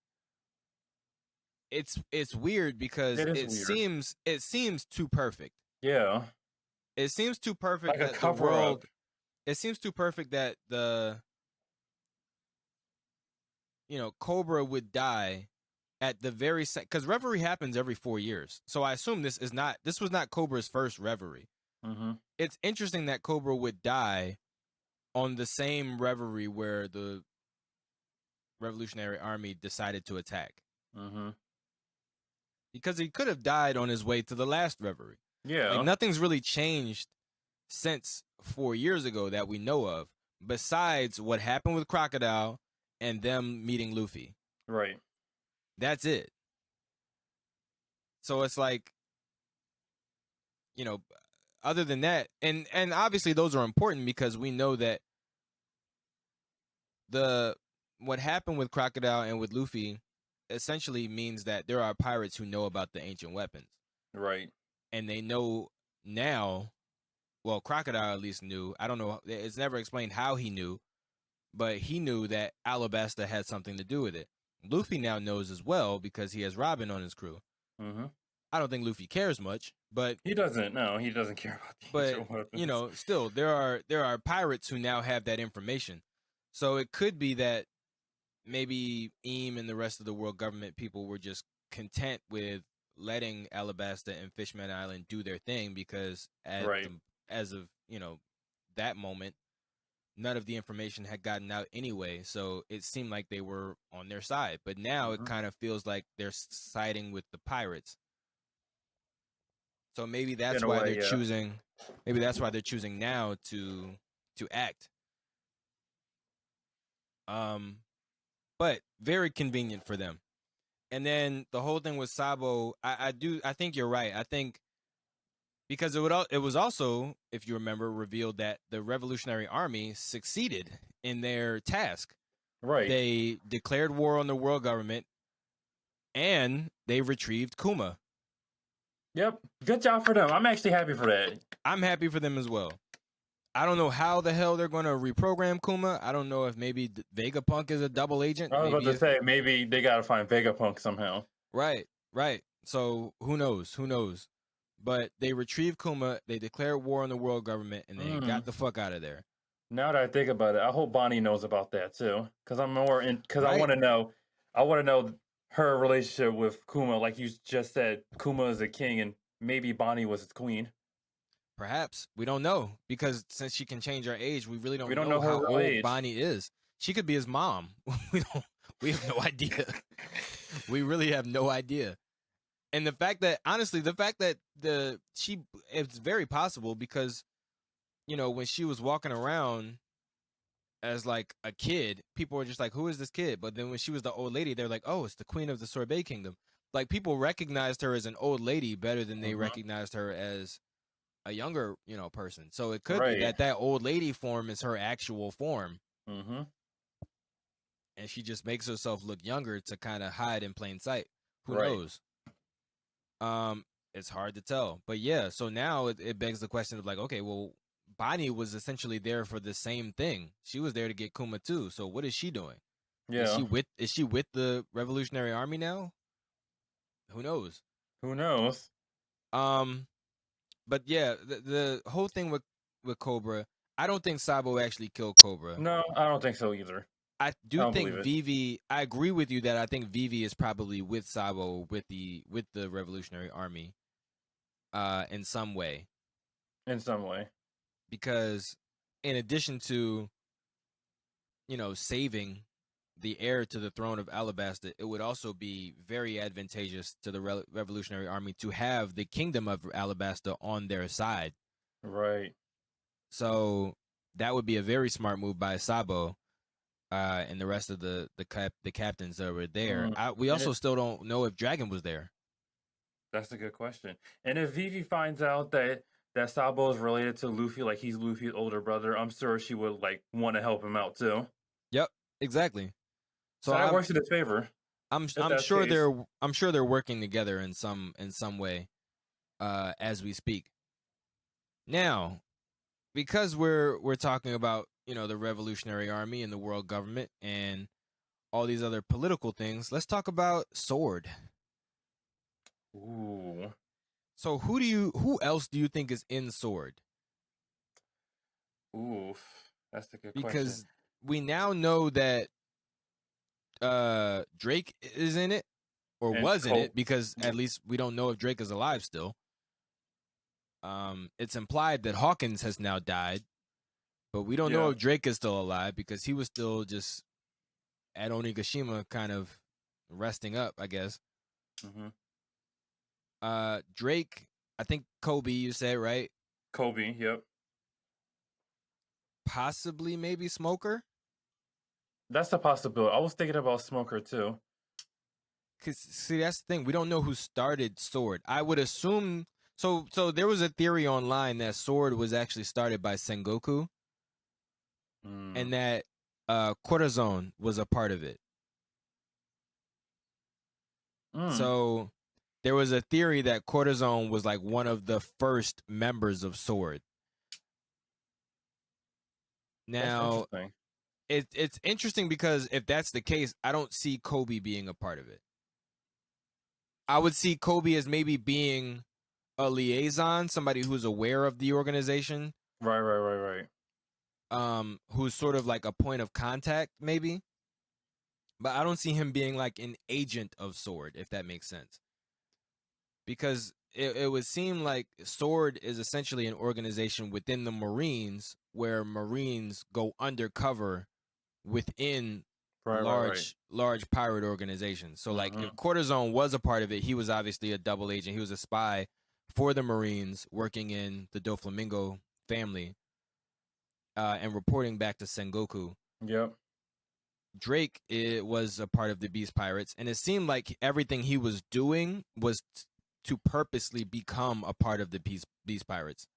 it's weird because it seems too perfect. Yeah. It seems too perfect Like a that the cover world up. It seems too perfect that Cobra would die at the very because Reverie happens every 4 years. So I assume this was not Cobra's first Reverie. Mm-hmm. It's interesting that Cobra would die on the same Reverie where the Revolutionary Army decided to attack. Mm-hmm. Because he could have died on his way to the last reverie. Yeah. Like, nothing's really changed since 4 years ago that we know of, besides what happened with Crocodile and them meeting Luffy. Right. That's it. So it's like, you know, other than that, and obviously those are important because we know that what happened with Crocodile and with Luffy essentially means that there are pirates who know about the ancient weapons. Right. And they know now, well, Crocodile at least knew. I don't know, it's never explained how he knew, but he knew that Alabasta had something to do with it. Luffy now knows as well because he has Robin on his crew. Mm-hmm. I don't think Luffy cares much, but he doesn't. No, he doesn't care about the ancient weapons. You know, still there are pirates who now have that information. So it could be that maybe Eam and the rest of the world government people were just content with letting Alabasta and Fishman Island do their thing because as of, you know, that moment, none of the information had gotten out anyway, so it seemed like they were on their side. But now it kind of feels like they're siding with the pirates. So maybe that's why they're choosing. Maybe that's why they're choosing now to act. But very convenient for them. And then the whole thing with Sabo, I think you're right. I think because it was also, if you remember, revealed that the Revolutionary Army succeeded in their task. Right. They declared war on the world government, and they retrieved Kuma. Yep. Good job for them. I'm actually happy for that. I'm happy for them as well. I don't know how the hell they're going to reprogram Kuma. I don't know if maybe Vegapunk is a double agent. I was about to say, maybe they got to find Vegapunk somehow. Right. So who knows? But they retrieved Kuma, they declared war on the world government, and they got the fuck out of there. Now that I think about it, I hope Bonnie knows about that too, because I'm more in. Because I want to know. I want to know her relationship with Kuma. Like you just said, Kuma is a king, and maybe Bonnie was his queen. Perhaps we don't know because since she can change her age, we really don't know how old age. Bonnie is. She could be his mom. We have no idea. We really have no idea. And the fact that it's very possible because, you know, when she was walking around as like a kid, people were just like, who is this kid? But then when she was the old lady, they're like, oh, it's the queen of the Sorbet Kingdom. Like, people recognized her as an old lady better than they recognized her as a younger, you know, person. So it could be that old lady form is her actual form. Mm-hmm. And she just makes herself look younger to kind of hide in plain sight. Who knows? It's hard to tell. But yeah, so now it begs the question of like, okay, well, Bonnie was essentially there for the same thing. She was there to get Kuma too. So what is she doing? Yeah. Is she with the Revolutionary Army now? Who knows? But yeah, the whole thing with Cobra, I don't think Sabo actually killed Cobra. No, I don't think so either. I think Vivi. I agree with you that I think Vivi is probably with Sabo with the Revolutionary Army, in some way. Because in addition to, you know, saving the heir to the throne of Alabasta, it would also be very advantageous to the Revolutionary Army to have the kingdom of Alabasta on their side. Right. So that would be a very smart move by Sabo, and the rest of the captains that were there. We also still don't know if Dragon was there. That's a good question. And if Vivi finds out that Sabo is related to Luffy, like he's Luffy's older brother, I'm sure she would like want to help him out too. Yep, exactly. So that works in his favor. I'm sure they're working together in some way, as we speak. Now, because we're talking about, you know, the Revolutionary Army and the world government and all these other political things, let's talk about Sword. Ooh. So who else do you think is in Sword? Oof, that's a good question. Because we now know that Drake is in it, or was in it, because at least we don't know if Drake is alive still. It's implied that Hawkins has now died, but we don't know if Drake is still alive because he was still just at Onigashima, kind of resting up, I guess. Mm-hmm. Drake, I think Kobe, you said, right? Kobe, yep. Possibly, maybe Smoker. That's a possibility. I was thinking about Smoker too. Cause see, that's the thing. We don't know who started Sword. I would assume so. So there was a theory online that Sword was actually started by Sengoku, Mm. and that Corazon was a part of it. Mm. So there was a theory that Corazon was like one of the first members of Sword. That's Now interesting. it's interesting because if that's the case, I don't see Kobe being a part of it. I would see Kobe as maybe being a liaison, somebody who's aware of the organization, Right. who's sort of like a point of contact, maybe. But I don't see him being like an agent of Sword, if that makes sense. Because it would seem like Sword is essentially an organization within the Marines where Marines go undercover within Right. large pirate organizations. So like Mm-hmm. if Cortisone was a part of it, he was obviously a double agent. He was a spy for the Marines working in the Doflamingo family and reporting back to Sengoku. Yep. Drake was a part of the Beast Pirates, and it seemed like everything he was doing was to purposely become a part of the Beast Pirates.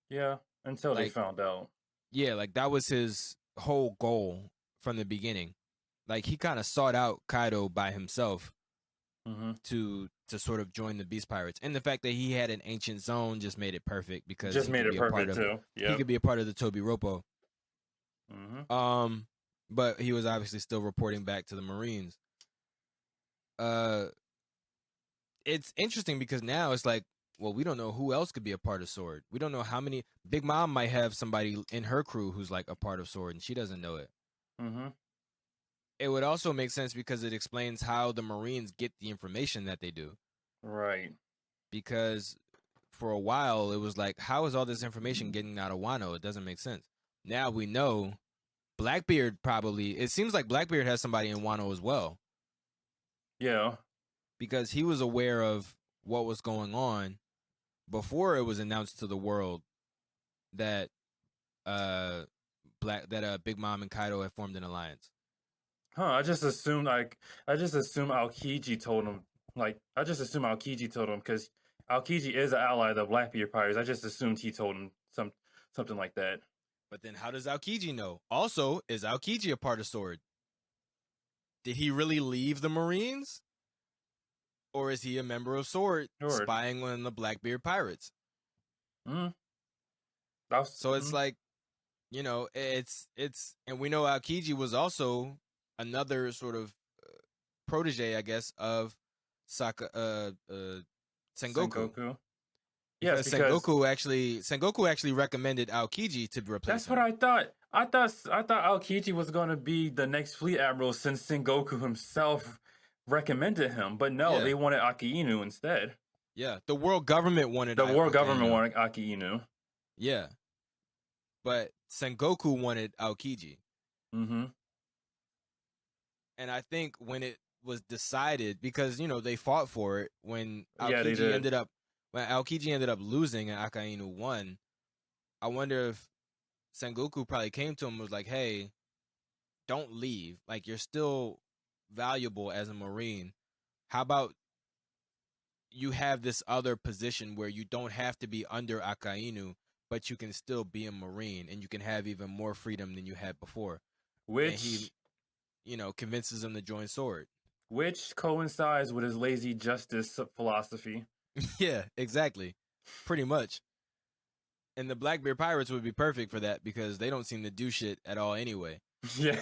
Yeah. Until they Like, found out. yeah, like that was his whole goal from the beginning. Like he kind of sought out Kaido by himself Mm-hmm. to sort of join the Beast Pirates, and the fact that he had an ancient zone just made it perfect because Just made it perfect too. he Yep. could be a part of the Toby Roppo. Mm-hmm. But he was obviously still reporting back to the Marines. Uh, it's interesting because now it's like, well, we don't know who else could be a part of Sword. We don't know how many. Big Mom might have somebody in her crew who's like a part of Sword, and she doesn't know it. Mm-hmm. It would also make sense because it explains how the Marines get the information that they do. Right. Because for a while, it was like, how is all this information getting out of Wano? It doesn't make sense. Now we know Blackbeard probably. It seems like Blackbeard has somebody in Wano as well Yeah. because he was aware of what was going on before it was announced to the world that uh Big Mom and Kaido had formed an alliance. Huh. I just assumed Aokiji told him. I just assumed Aokiji told him because Aokiji is an ally of the Blackbeard Pirates. I just assumed he told him something like that. But then how does Aokiji know? Also, is Aokiji a part of Sword? Did he really leave the Marines? Or is he a member of Sword Sure. spying on the Blackbeard pirates? Mm. That's. So it's like, it's and we know Aokiji was also another sort of protege, I guess, of Sengoku. Sengoku. Yes, Because because Sengoku actually recommended Aokiji to replace that's what him. I thought. I thought Aokiji was going to be the next fleet admiral since Sengoku himself recommended him, but no, Yeah. they wanted Aki Inu instead. Yeah. The world government wanted The world government Akainu. wanted Aki Inu. Yeah. But Sengoku wanted Aokiji. Mm-hmm. And I think when it was decided, because they fought for it Yeah, they did. When Aokiji ended up losing and Akainu won. I wonder if Sengoku probably came to him and was like, "Hey, don't leave. Like you're still valuable as a Marine. How about you have this other position where you don't have to be under Akainu, but you can still be a Marine and you can have even more freedom than you had before." And he, Which convinces him to join Sword. which coincides with his lazy justice philosophy. Yeah, exactly. Pretty much. And the Blackbeard Pirates would be perfect for that because they don't seem to do shit at all anyway. Yeah.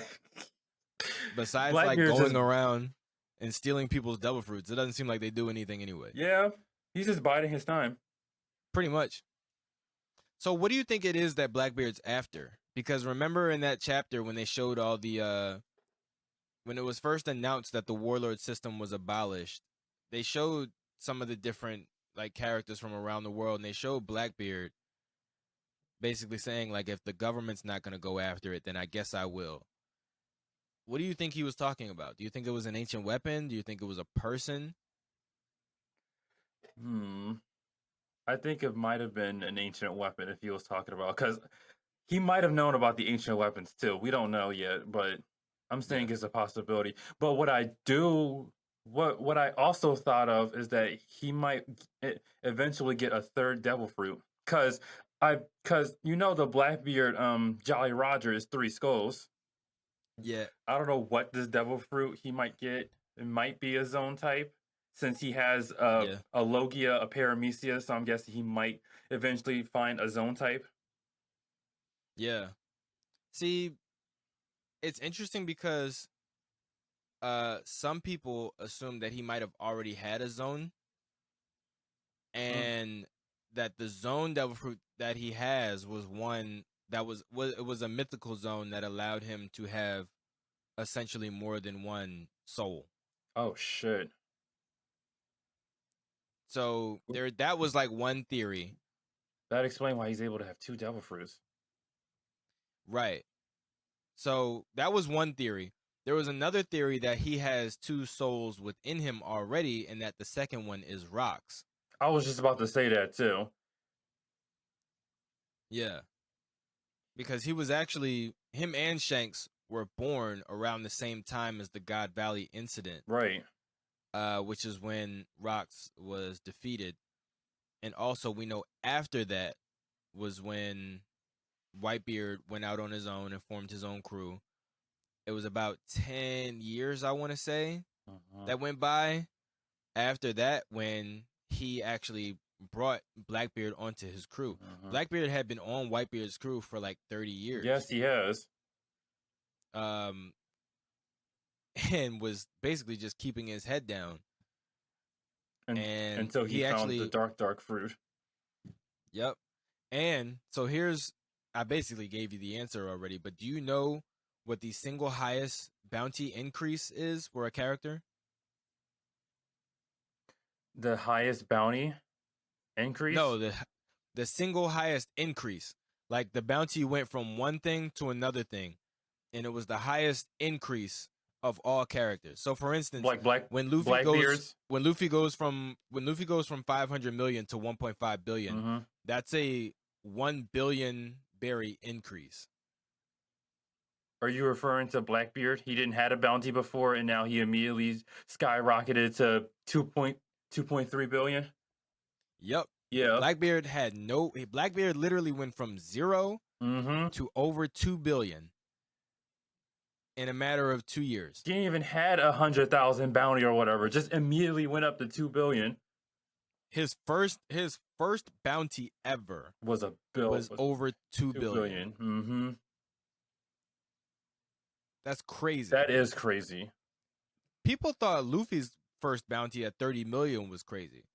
Besides like Blackbeard's going just around and stealing people's devil fruits, it doesn't seem like they do anything anyway. yeah, he's just biding his time. Pretty much. So what do you think it is that Blackbeard's after? Because remember in that chapter when they showed all the when it was first announced that the warlord system was abolished, they showed some of the different like characters from around the world and they showed Blackbeard basically saying like if the government's not going to go after it then I guess I will. what do you think he was talking about? Do you think it was an ancient weapon? Do you think it was a person? I think it might have been an ancient weapon if he was talking about, because he might have known about the ancient weapons too. We don't know yet, but I'm Yeah. saying it's a possibility. But what I also thought of is that he might eventually get a third devil fruit, because the Blackbeard Jolly Roger is 3 skulls. Yeah. I don't know what this devil fruit he might get. It might be a zone type, since he has Yeah. a Logia, a Paramecia, so I'm guessing he might eventually find a zone type. Yeah. See, it's interesting because some people assume that he might have already had a zone, Mm. and that the zone devil fruit that he has was one that was it was a mythical zone that allowed him to have essentially more than one soul. Oh shit. So that was like one theory. That explains why he's able to have 2 devil fruits. Right. So that was one theory. There was another theory that he has 2 souls within him already, and that the second one is rocks. I was just about to say that too. Yeah. Because he was actually, him and Shanks were born around the same time as the God Valley incident, Right. which is when Rocks was defeated. And also, we know after that was when Whitebeard went out on his own and formed his own crew. It was about 10 years, I want to say, that went by after that when he actually brought Blackbeard onto his crew. Blackbeard had been on Whitebeard's crew for like 30 years. Yes, he has. And was basically just keeping his head down. And until he found actually, the dark fruit. Yep. And so I basically gave you the answer already, but do you know what the single highest bounty increase is for a character? The highest bounty increase? No, the single highest increase. Like the bounty went from one thing to another thing, and it was the highest increase of all characters. So for instance, like when Luffy Blackbeard's? goes from 500 million to 1.5 billion, that's a 1 billion berry increase. Are you referring to Blackbeard? He didn't had a bounty before, and now he immediately skyrocketed to 2.3 billion. Yep. Yeah. Blackbeard literally went from 0 to over 2 billion in a matter of 2 years. He didn't even had 100,000 bounty or whatever. Just immediately went up to 2 billion. His first bounty ever was over 2 billion. Mm-hmm. That's crazy. That is crazy. People thought Luffy's first bounty at 30 million was crazy.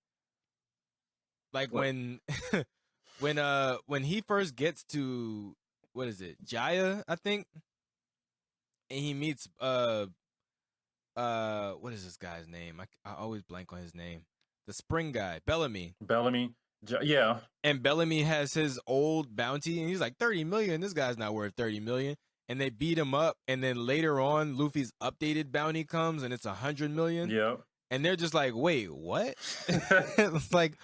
Like what? when he first gets to, what is it, Jaya, I think, and he meets what is this guy's name? I always blank on his name. The spring guy, Bellamy. Yeah. And Bellamy has his old bounty, and he's like 30 million. This guy's not worth 30 million. And they beat him up, and then later on, Luffy's updated bounty comes, and it's 100 million. Yeah. And they're just like, wait, what? It's like,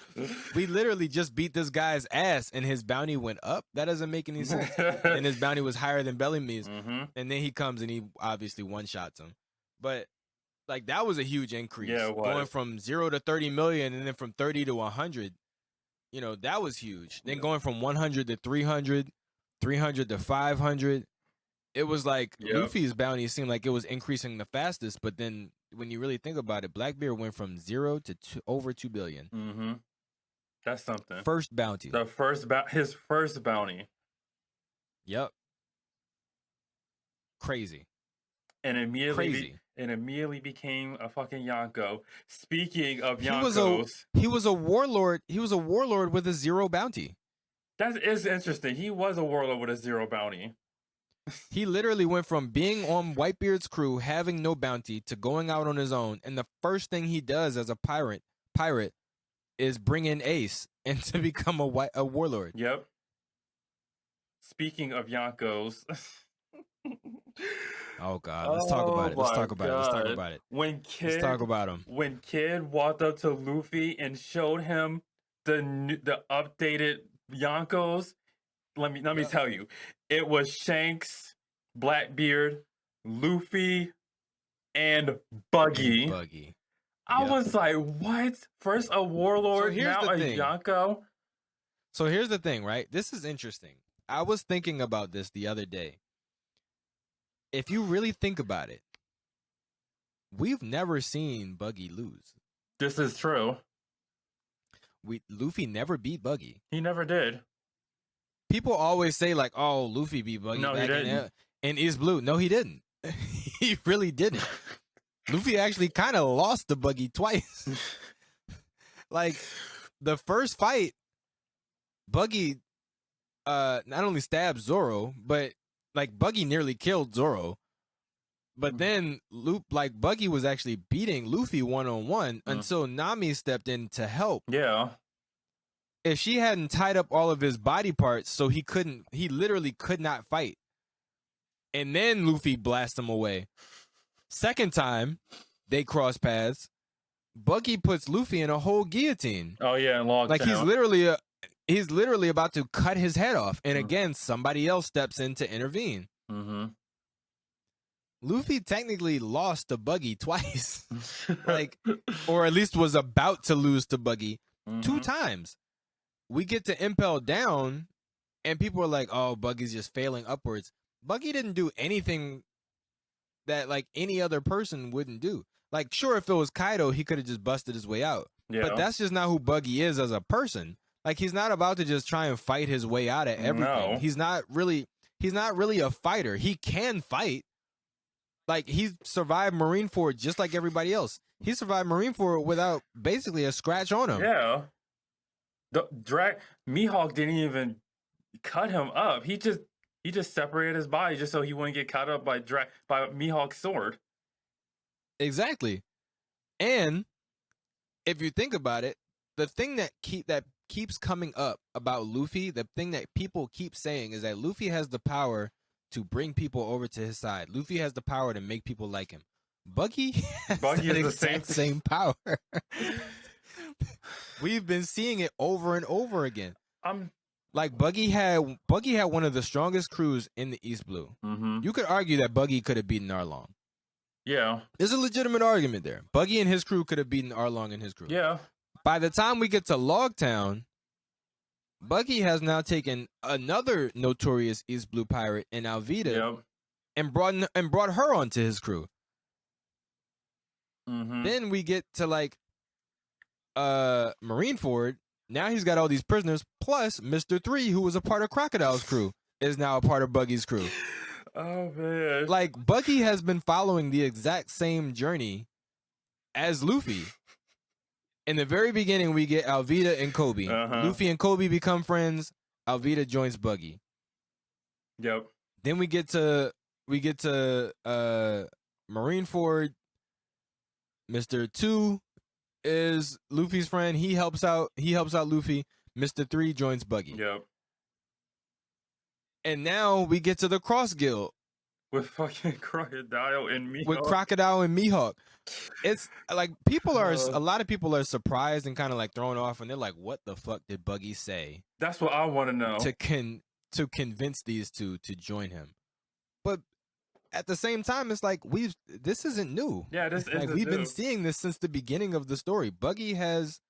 we literally just beat this guy's ass, and his bounty went up? That doesn't make any sense. And his bounty was higher than Bellamy's. And then he comes, and he obviously one-shots him. But, like, that was a huge increase. Yeah, it was. Going from 0 to 30 million, and then from 30 to 100, that was huge. Then going from 100 to 300, 300 to 500, it was like Luffy's bounty seemed like it was increasing the fastest, but then when you really think about it, Blackbeard went from 0 to over 2 billion. That's something. First bounty. His first bounty. Yep. Crazy. And immediately became a fucking Yonko. Speaking of Yonkos, he was a warlord. He was a warlord with a 0 bounty. That is interesting. He was a warlord with a 0 bounty. He literally went from being on Whitebeard's crew, having no bounty, to going out on his own. And the first thing he does as a pirate is bring in Ace and to become a warlord. Yep. Speaking of Yonkos, Oh God, let's talk about Oh it. Let's my talk about it. Let's talk god. about it. When Let's talk Kid about him. when Kid walked up to Luffy and showed him the updated Yonkos, let me Yep. tell you, it was Shanks, Blackbeard, Luffy, and And Buggy. Buggy. I Yep. was like, what? First a So warlord, here's now the a thing. Yonko? So here's the thing, right? This is interesting. I was thinking about this the other day. If you really think about it, we've never seen Buggy lose. This is true. Luffy never beat Buggy. He never did. People always say like, "Oh, Luffy beat Buggy No, he back didn't. in East Blue." No, he didn't. He really didn't. Luffy actually kind of lost to Buggy twice. Like the first fight, Buggy not only stabbed Zoro, but like Buggy nearly killed Zoro. But then Buggy was actually beating Luffy one-on-one until Nami stepped in to help. Yeah. If she hadn't tied up all of his body parts so he literally could not fight. And then Luffy blasts him away. Second time they cross paths, Buggy puts Luffy in a whole guillotine. Oh yeah, and Log Like Town. he's literally about to cut his head off. And again, somebody else steps in to intervene. Mm-hmm. Luffy technically lost to Buggy twice. Or at least was about to lose to Buggy 2 times. We get to Impel Down, and people are like, oh, Buggy's just failing upwards. Buggy didn't do anything that like any other person wouldn't do. Like, sure, if it was Kaido, he could have just busted his way out. Yeah. But that's just not who Buggy is as a person. Like, he's not about to just try and fight his way out of everything. No. He's not really a fighter. He can fight. Like, he survived Marineford just like everybody else. He survived Marineford without basically a scratch on him. Yeah. Mihawk didn't even cut him up. He just separated his body just so he wouldn't get caught up by Mihawk's sword. Exactly. And if you think about it, the thing that keeps coming up about Luffy, the thing that people keep saying is that Luffy has the power to bring people over to his side. Luffy has the power to make people like him. Buggy has Buggy that is the exact same power. We've been seeing it over and over again. Like Buggy had one of the strongest crews in the East Blue. Mm-hmm. You could argue that Buggy could have beaten Arlong. Yeah. There's a legitimate argument there. Buggy and his crew could have beaten Arlong and his crew. Yeah. By the time we get to Logtown, Buggy has now taken another notorious East Blue pirate in Alvida and brought her onto his crew. Mm-hmm. Then we get to like Marineford. Now he's got all these prisoners, plus Mr. 3, who was a part of Crocodile's crew, is now a part of Buggy's crew. Oh man. Like Buggy has been following the exact same journey as Luffy. In the very beginning, we get Alvida and Kobe. Luffy and Kobe become friends. Alvida joins Buggy. Yep. Then we get to Marineford. Mr. 2 is Luffy's friend. He helps out Luffy. Mr. 3 joins Buggy. Yep. And now we get to the Cross Guild. With fucking Crocodile and Mihawk. With Crocodile and Mihawk. It's like a lot of people are surprised and kind of like thrown off, and they're like, what the fuck did Buggy say? That's what I want to know. To convince these two to join him. But at the same time, it's like this isn't new. Yeah, this is we've been seeing this since the beginning of the story. Buggy has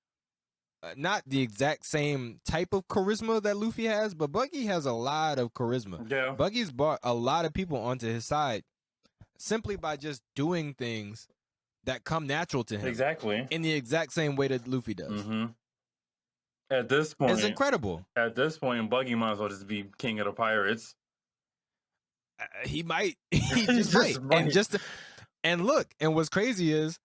not the exact same type of charisma that Luffy has, but Buggy has a lot of charisma. Yeah. Buggy's brought a lot of people onto his side simply by just doing things that come natural to him. Exactly. In the exact same way that Luffy does. Mm-hmm. At this point, it's incredible. At this point, Buggy might as well just be king of the pirates. He might. He just might. And look, and what's crazy is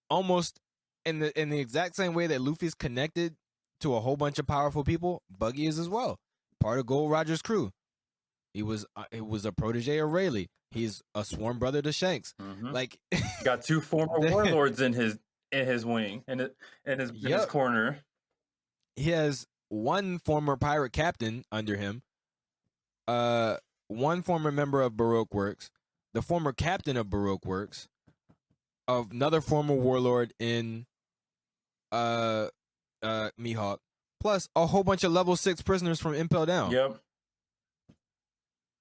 almost in the exact same way that Luffy's connected to a whole bunch of powerful people, Buggy is as well. Part of Gold Roger's crew. It was a protege of Rayleigh. He's a sworn brother to Shanks. Mm-hmm. Like got 2 former warlords in his wing in his corner. He has 1 former pirate captain under him. 1 former member of Baroque Works, the former captain of Baroque Works, another former warlord in Mihawk, plus a whole bunch of level 6 prisoners from Impel Down. Yep.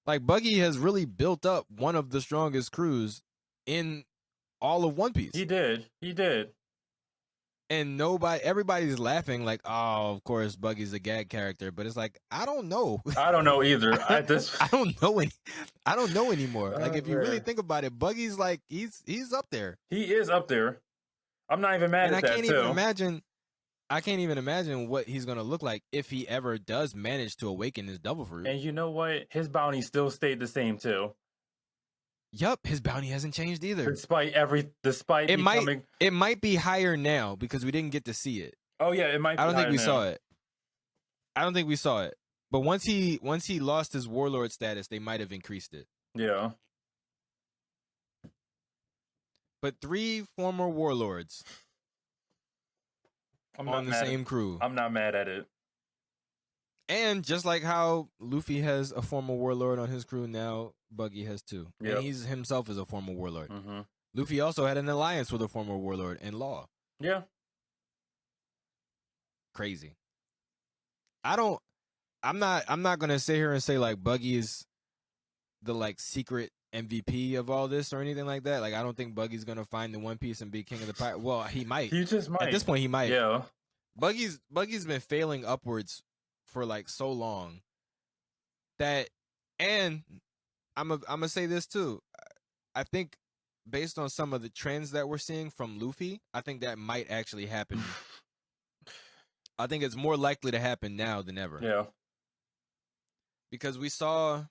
Like Buggy has really built up one of the strongest crews in all of One Piece. He did. And everybody's laughing like, oh, of course Buggy's a gag character, but it's like, I don't know. I don't know either. I don't know anymore. Like if you really man. think about it, Buggy's like he's up there. He is up there. I'm not even mad And at that too. I can't even imagine what he's gonna look like if he ever does manage to awaken his devil fruit. And you know what? His bounty still stayed the same too. Yup, his bounty hasn't changed either. Despite it might be higher now because we didn't get to see it. Oh yeah, it might be. I don't think we now. saw it. I don't think we saw it. But once he lost his warlord status, they might have increased it. Yeah. But 3 former warlords on the same crew. I'm not mad at it. And just like how Luffy has a former warlord on his crew, now Buggy has 2. Yep. And he's himself is a former warlord. Mm-hmm. Luffy also had an alliance with a former warlord in Law. Yeah. Crazy. I'm not gonna sit here and say like Buggy is the like secret MVP of all this or anything like that. Like I don't think Buggy's gonna find the One Piece and be king of the pirate. Well, he might. He just might. At this point, he might. Yeah. Buggy's been failing upwards for like so long that, and I'm gonna say this too. I think based on some of the trends that we're seeing from Luffy, I think that might actually happen. I think it's more likely to happen now than ever. Yeah. Because we saw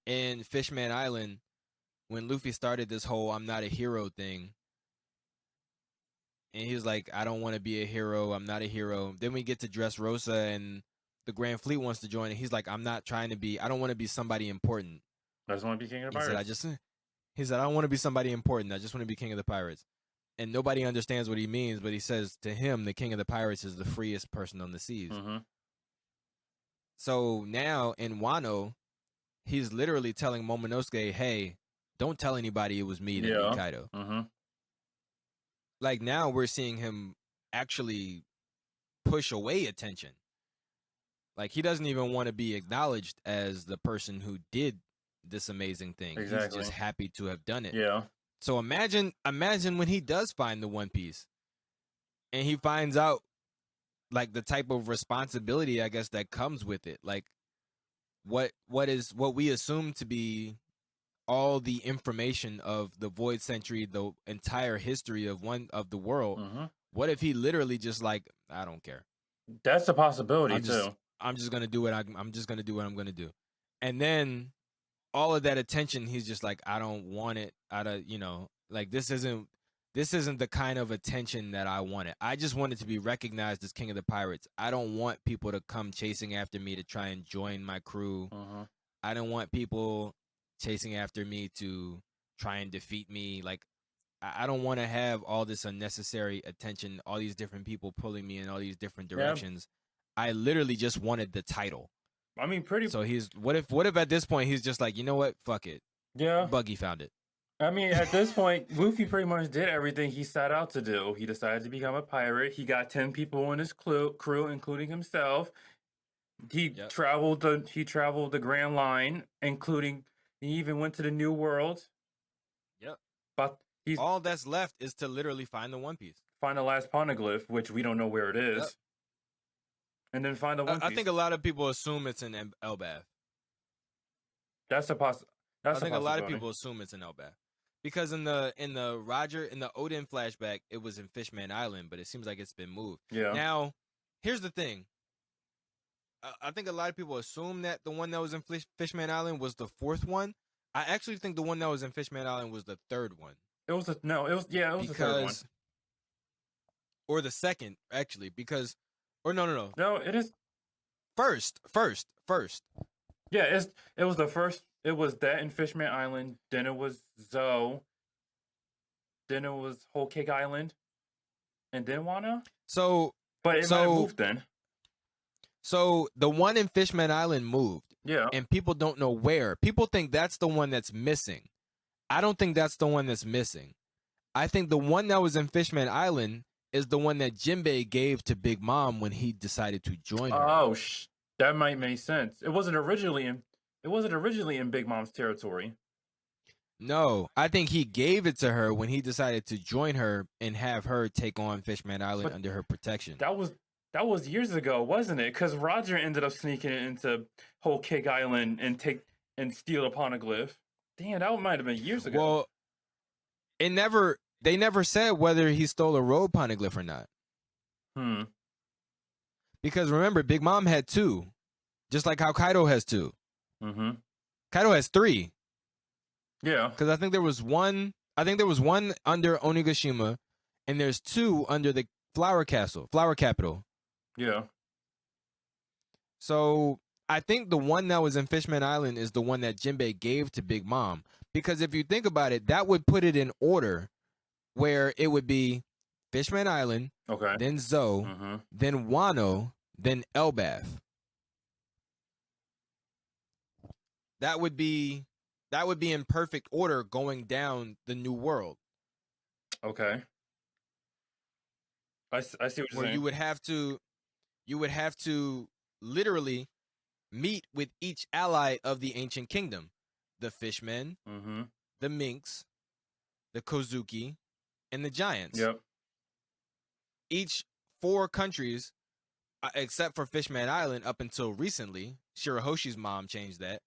in Fishman Island when Luffy started this whole "I'm not a hero" thing, and he was like, "I don't want to be a hero. I'm not a hero." Then we get to Dressrosa and the Grand Fleet wants to join, and he's like, "I'm not trying to be. I don't want to be somebody important. I just want to be king of the pirates." He said, "I don't want to be somebody important. I just want to be king of the pirates." And nobody understands what he means, but he says to him, the king of the pirates is the freest person on the seas. Mm-hmm. So now in Wano, he's literally telling Momonosuke, "Hey, don't tell anybody it was me that beat Kaido." Mm-hmm. Like now we're seeing him actually push away attention. Like he doesn't even want to be acknowledged as the person who did this amazing thing. Exactly. He's just happy to have done it. Yeah. So imagine when he does find the One Piece and he finds out like the type of responsibility, I guess, that comes with it. Like what we assume to be all the information of the Void Century, the entire history of the world. Mm-hmm. What if he literally just like, I don't care. That's a possibility too. I'm just gonna do what I'm just gonna do what I'm gonna do. And then all of that attention, he's just like, I don't want it. Like this isn't the kind of attention that I wanted. I just wanted to be recognized as king of the pirates. I don't want people to come chasing after me to try and join my crew. Mm-hmm. I don't want people chasing after me to try and defeat me. Like I don't want to have all this unnecessary attention, all these different people pulling me in all these different directions. I literally just wanted the title. I mean, So what if at this point he's just like, you know what, fuck it. Yeah. Buggy found it. I mean, at this point, Luffy pretty much did everything he set out to do. He decided to become a pirate. He got 10 people in his crew, including himself. He traveled the Grand Line, including he even went to the New World. Yep. But all that's left is to literally find the One Piece. Find the last poneglyph, which we don't know where it is. Yep. And then find the One Piece. I think a lot of people assume it's in Elbaf. That's a possibility. I think a lot of people assume it's in Elbaf. Because in the Odin flashback, it was in Fishman Island, but it seems like it's been moved. Yeah. Now, here's the thing. I think a lot of people assume that the one that was in Fishman Island was the 4th one. I actually think the one that was in Fishman Island was the 3rd one. It was the 3rd one. Or the 2nd, actually, because no. No, it is first. Yeah, it was the first. It was that in Fishman Island. Then it was Zoe. Then it was Whole Cake Island, and then Wano. But it might have moved then. So the one in Fishman Island moved. Yeah. And people don't know where. People think that's the one that's missing. I don't think that's the one that's missing. I think the one that was in Fishman Island is the one that Jinbei gave to Big Mom when he decided to join her. Oh, that might make sense. It wasn't originally in Big Mom's territory. No, I think he gave it to her when he decided to join her and have her take on Fishman Island under her protection. That was years ago, wasn't it? Because Roger ended up sneaking into Whole Cake Island and steal a poneglyph. Damn, that might have been years ago. Well, they never said whether he stole a road poneglyph or not. Because remember, Big Mom had 2, just like how Kaido has 2. Kaido has 3. Yeah. Because I think there was one under Onigashima, and there's 2 under the Flower Capital. Yeah. So I think the one that was in Fishman Island is the one that Jinbei gave to Big Mom. Because if you think about it, that would put it in order where it would be Fishman Island, okay, then Zou, then Wano, then Elbaf. That would be in perfect order going down the new world. Okay. I see what you're where saying. you would have to literally meet with each ally of the ancient kingdom. The fishmen, the minks, the Kozuki, and the giants. Yep. Each 4 countries, except for Fishman Island up until recently, Shirahoshi's mom changed that.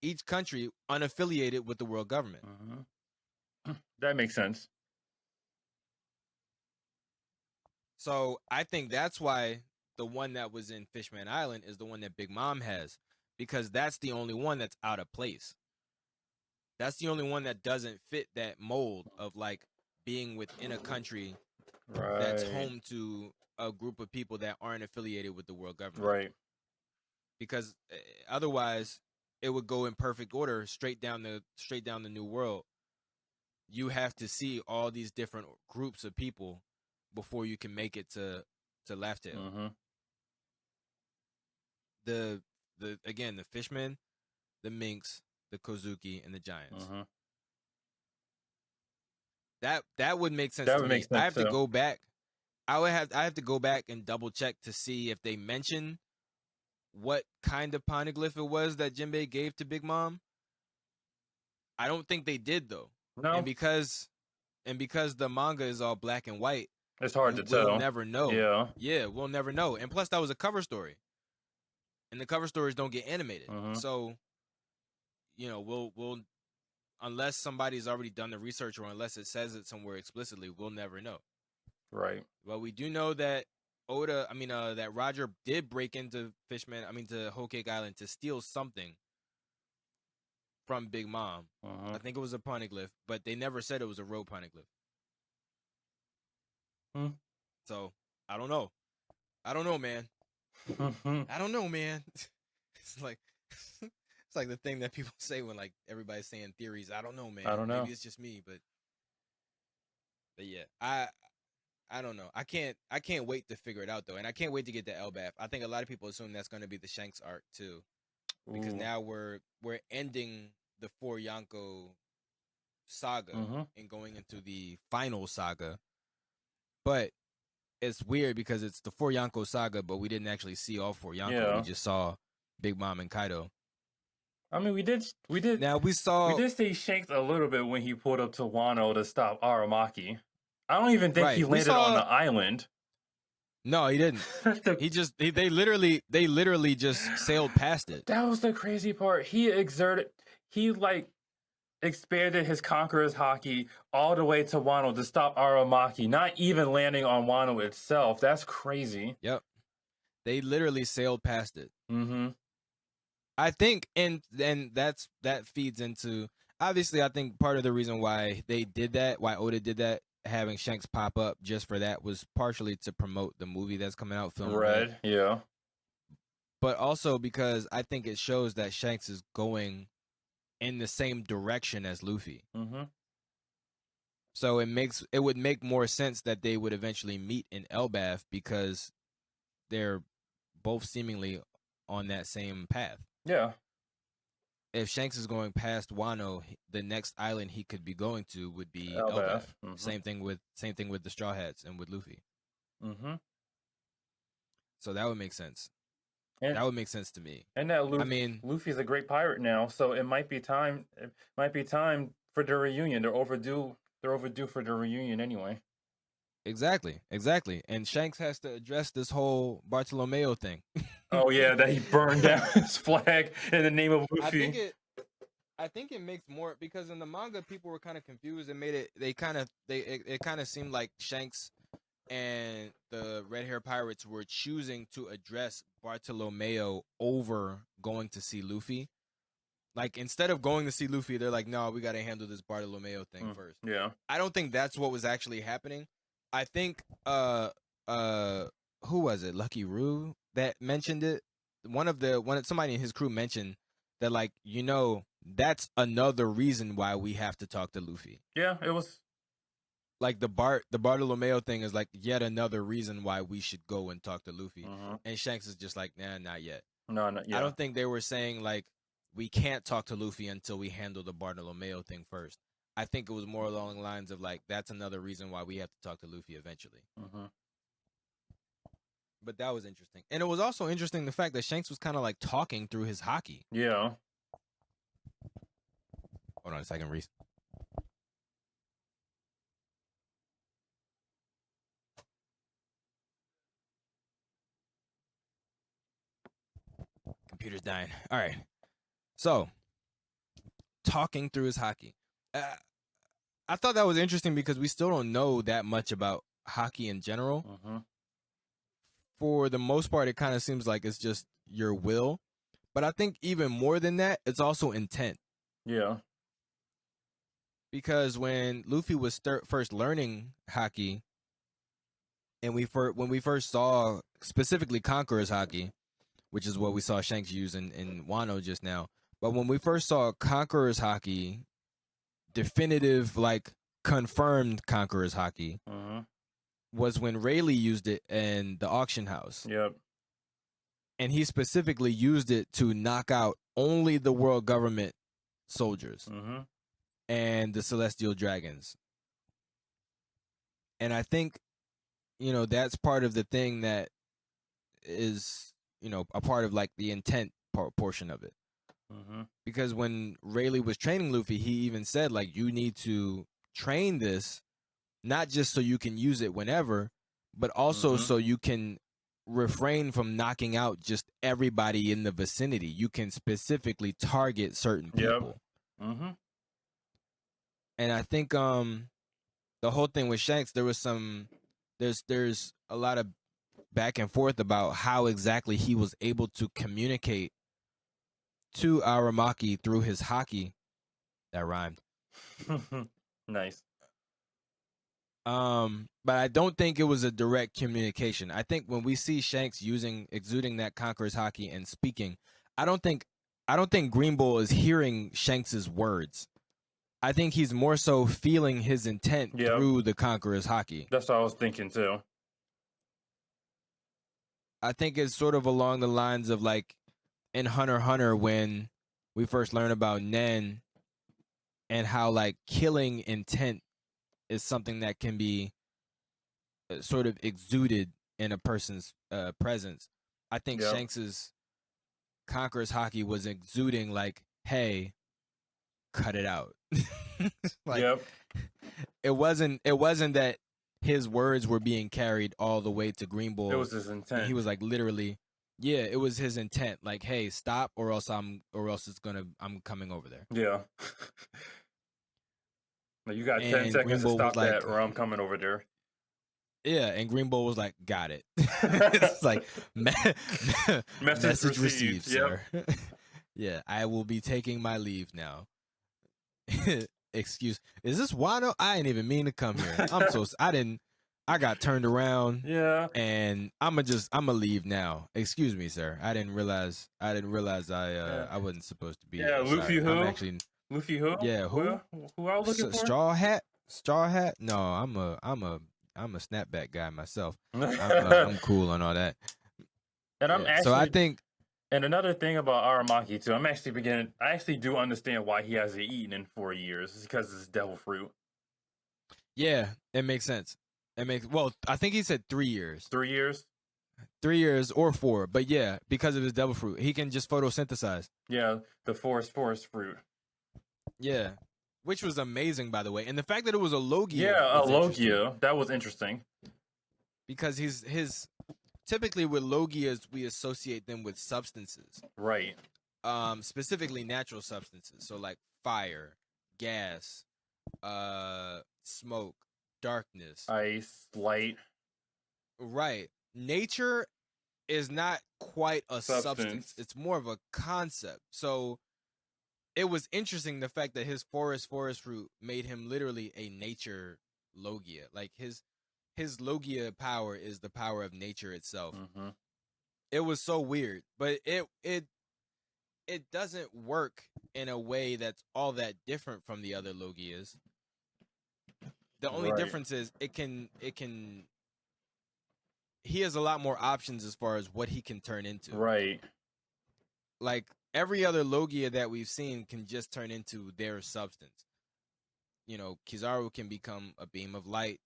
Each country unaffiliated with the world government. That makes sense. So I think that's why the one that was in Fishman Island is the one that Big Mom has, because that's the only one that's out of place. That's the only one that doesn't fit that mold of like being within a country that's home to a group of people that aren't affiliated with the world government. Right. Because otherwise it would go in perfect order straight down the new world. You have to see all these different groups of people before you can make it to Laugh Tale. The fishmen, the minks, the Kozuki, and the giants. That would make sense to me. I have to go back. I have to go back and double check to see if they mention what kind of poneglyph it was that Jinbei gave to Big Mom. I don't think they did though. No. And because the manga is all black and white, it's hard to tell. We'll never know. Yeah, we'll never know. And plus, that was a cover story, and the cover stories don't get animated. So, we'll unless somebody's already done the research or unless it says it somewhere explicitly, we'll never know. Right. Well, we do know that that Roger did break into to Whole Cake Island to steal something from Big Mom. I think it was a poneglyph, but they never said it was a road poneglyph. So I don't know, man. I don't know, man. It's like the thing that people say when like everybody's saying theories. I don't know, man. I don't know. Maybe it's just me, but yeah, I don't know. I can't wait to figure it out though, and I can't wait to get to Elbaf. I think a lot of people assume that's going to be the Shanks arc too, because now we're ending the 4 Yonko saga and going into the final saga. But it's weird because it's the 4 Yonko saga, but we didn't actually see all 4 Yonko. Yeah. We just saw Big Mom and Kaido. I mean, we did. Now we did see Shanks a little bit when he pulled up to Wano to stop Aramaki. I don't even think he landed on the island. No, he didn't. They literally just sailed past it. That was the crazy part. He expanded his conqueror's haki all the way to Wano to stop Aramaki, not even landing on Wano itself. That's crazy. Yep. They literally sailed past it. I think, and that feeds into, obviously, I think part of the reason why they did that, why Oda did that, having Shanks pop up just for that, was partially to promote the movie that's coming out, Film Red. Yeah. But also because I think it shows that Shanks is going in the same direction as Luffy. So it would make more sense that they would eventually meet in Elbaf because they're both seemingly on that same path. Yeah. if Shanks is going past Wano, the next island he could be going to would be Elbaf. Elbaf. Same thing with the Straw Hats and with Luffy. Mm-hmm. So that would make sense. And, that would make sense to me. And that I mean, Luffy's a great pirate now, so it might be time. It might be time for the reunion. They're overdue. They're overdue for the reunion anyway. Exactly. And Shanks has to address this whole Bartolomeo thing. Oh yeah, that he burned down his flag in the name of Luffy. I think it makes more, because in the manga people were kind of confused and made it. It kind of seemed like Shanks and the red hair pirates were choosing to address Bartolomeo over going to see Luffy. Like, instead of going to see Luffy, they're like, no, we got to handle this Bartolomeo thing first. Yeah. I don't think that's what was actually happening. I think who was it? Lucky Roo that mentioned it. Somebody in his crew mentioned that, like, that's another reason why we have to talk to Luffy. Yeah, it was like the Bartolomeo thing is like yet another reason why we should go and talk to Luffy. And Shanks is just like, nah, not yet. No, not yet. I don't think they were saying like we can't talk to Luffy until we handle the Bartolomeo thing first. I think it was more along the lines of like, that's another reason why we have to talk to Luffy eventually. But that was interesting. And it was also interesting the fact that Shanks was kind of like talking through his haki. Yeah. Hold on a second, Reese. Computer's dying. All right. So, talking through his haki. I thought that was interesting because we still don't know that much about haki in general. For the most part, it kind of seems like it's just your will. But I think even more than that, it's also intent. Yeah. Because when Luffy was first learning haki, and when we first saw specifically Conqueror's haki, which is what we saw Shanks use in Wano just now. But when we first saw Conqueror's haki, definitive, like, confirmed Conqueror's haki, was when Rayleigh used it in the auction house. Yep. And he specifically used it to knock out only the world government soldiers and the celestial dragons. And I think, that's part of the thing that is, a part of like the intent portion of it. Because when Rayleigh was training Luffy, he even said, like, you need to train this not just so you can use it whenever, but also so you can refrain from knocking out just everybody in the vicinity. You can specifically target certain people. Yep. And I think the whole thing with Shanks, there's a lot of back and forth about how exactly he was able to communicate to Aramaki through his haki. That rhymed. Nice. But I don't think it was a direct communication. I think when we see Shanks exuding that Conqueror's haki and speaking, I don't think Green Bull is hearing Shanks's words. I think he's more so feeling his intent through the Conqueror's haki. That's what I was thinking too. I think it's sort of along the lines of like in Hunter x Hunter when we first learn about Nen and how like killing intent is something that can be sort of exuded in a person's presence. I think Shanks's Conqueror's haki was exuding like, hey, cut it out. Like, it wasn't that his words were being carried all the way to Green Bull. It was his intent. He was like literally, it was his intent. Like, hey, stop, or else I'm coming over there. Yeah. You got 10 seconds to stop that, or I'm coming over there. Yeah, and Green Bull was like, got it. It's like, message received, sir. Yeah, I will be taking my leave now. Excuse, is this Wano? I didn't even mean to come here. I got turned around. Yeah. And I'ma leave now. Excuse me, sir. I didn't realize I wasn't supposed to be here. Yeah, Luffy who? I'm actually Luffy who? Yeah, who? Who I was looking for? Straw Hat? Straw Hat? No, I'm a snapback guy myself. I'm cool on all that. And I'm actually so I think And another thing about Aramaki too, I actually do understand why he hasn't eaten in 4 years. It's because it's devil fruit. Yeah, it makes sense. I think he said 3 years. 3 years? 3 years or 4, but yeah, because of his devil fruit, he can just photosynthesize. Yeah, the forest fruit. Yeah, which was amazing, by the way, and the fact that it was a Logia. Yeah, a was interesting Logia. That was interesting. because his typically with Logias we associate them with substances, Right. specifically natural substances, so like fire, gas, smoke, darkness, Ice, light, right. Nature is not quite a substance. substance. It's more of a concept. So it was interesting the fact that his forest fruit made him literally a nature Logia. Like his Logia power is the power of nature itself. Mm-hmm. It was so weird, but it doesn't work in a way that's all that different from the other Logias. The only difference is it can he has a lot more options as far as what he can turn into. Right. Like every other Logia that we've seen can just turn into their substance. You know, Kizaru can become a beam of light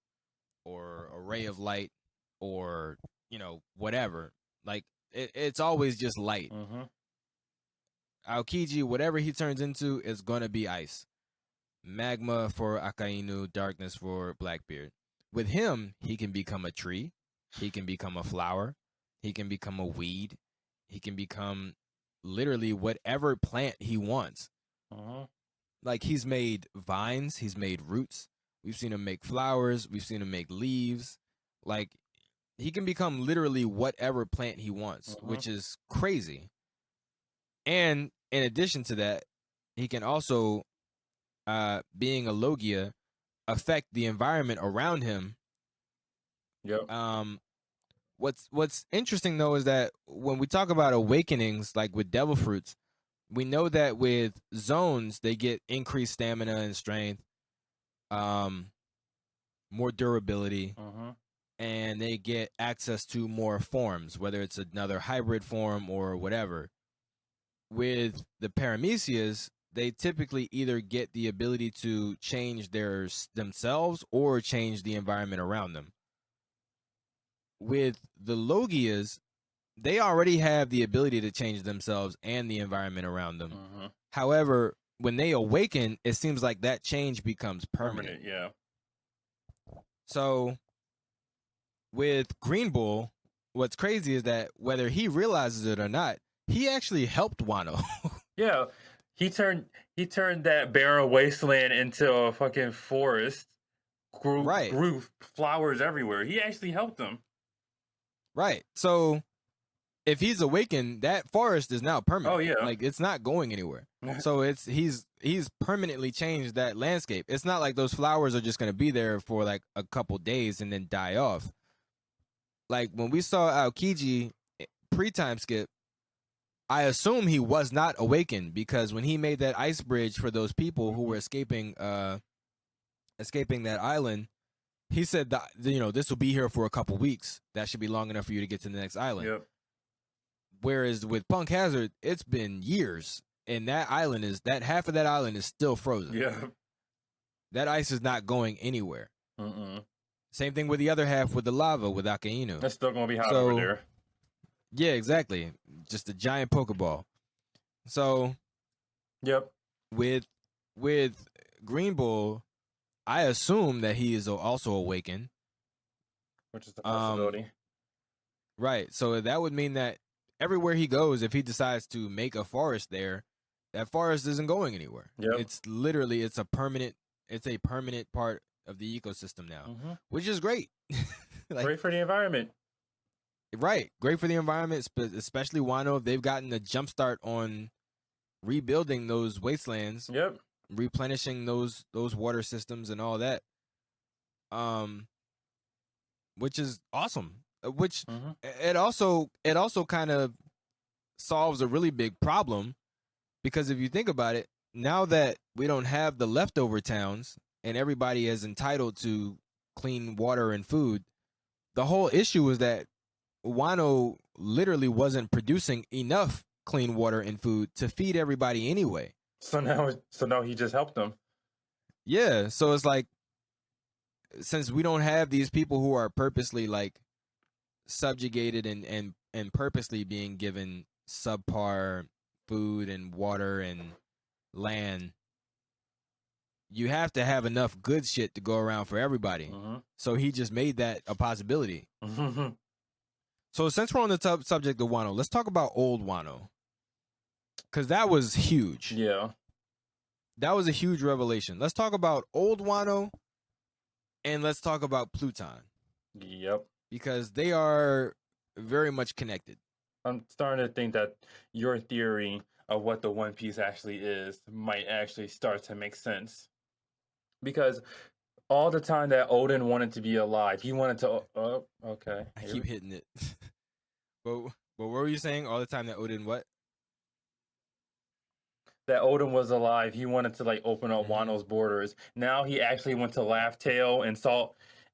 or a ray of light or, you know, whatever. Like it's always just light. Mm-hmm. Aokiji, whatever he turns into is going to be ice. Magma for Akainu, darkness for Blackbeard. With him, he can become a tree. He can become a flower. He can become a weed. He can become literally whatever plant he wants. Mm-hmm. Like he's made vines, he's made roots. We've seen him make flowers. We've seen him make leaves. Like he can become literally whatever plant he wants, which is crazy. And in addition to that, he can also, being a Logia, affect the environment around him. Yep. What's interesting though is that when we talk about awakenings, like with devil fruits, we know that with zones they get increased stamina and strength, more durability, and they get access to more forms, whether it's another hybrid form or whatever. With the Paramecias, they typically either get the ability to change themselves or change the environment around them. With the Logias, they already have the ability to change themselves and the environment around them. However, when they awaken, it seems like that change becomes permanent. Yeah. So with Green Bull, what's crazy is that whether he realizes it or not, he actually helped Wano. Yeah. He turned that barren wasteland into a fucking forest. Grew flowers everywhere. He actually helped them. Right. So if he's awakened, that forest is now permanent. Oh yeah. Like it's not going anywhere. So he's permanently changed that landscape. It's not like those flowers are just going to be there for like a couple days and then die off. Like when we saw Aokiji pre-time skip, I assume he was not awakened because when he made that ice bridge for those people who were escaping that island, he said that, you know, this will be here for a couple weeks. That should be long enough for you to get to the next island. Yep. Whereas with Punk Hazard, it's been years, and that half of that island is still frozen. Yeah. That ice is not going anywhere. Same thing with the other half with the lava with Akainu. That's still gonna be hot over there. Yeah, exactly. Just a giant Pokeball. So, yep. With Green Bull, I assume that he is also awakened, which is the possibility. Right. So that would mean that everywhere he goes, if he decides to make a forest there, that forest isn't going anywhere. Yep. It's literally it's a permanent part of the ecosystem now, which is great. Like, great for the environment. Right. Great for the environment, especially Wano. They've gotten a jump start on rebuilding those wastelands. Yep. Replenishing those water systems and all that. Which is awesome. Which it also kind of solves a really big problem, because if you think about it, now that we don't have the leftover towns and everybody is entitled to clean water and food, the whole issue is that Wano literally wasn't producing enough clean water and food to feed everybody anyway. So now he just helped them. Yeah, so it's like, since we don't have these people who are purposely like subjugated and purposely being given subpar food and water and land, you have to have enough good shit to go around for everybody. So he just made that a possibility. So since we're on the subject of Wano, let's talk about old Wano, because that was huge. Yeah, that was a huge revelation. Let's talk about old Wano, and let's talk about Pluton. Yep. Because they are very much connected. I'm starting to think that your theory of what the One Piece actually is might actually start to make sense. Because all the time that Odin wanted to be alive, he wanted to. Okay. I keep hitting it. But what were you saying? All the time that Odin what? That Odin was alive. He wanted to like open up Wano's borders. Now he actually went to Laugh Tale and saw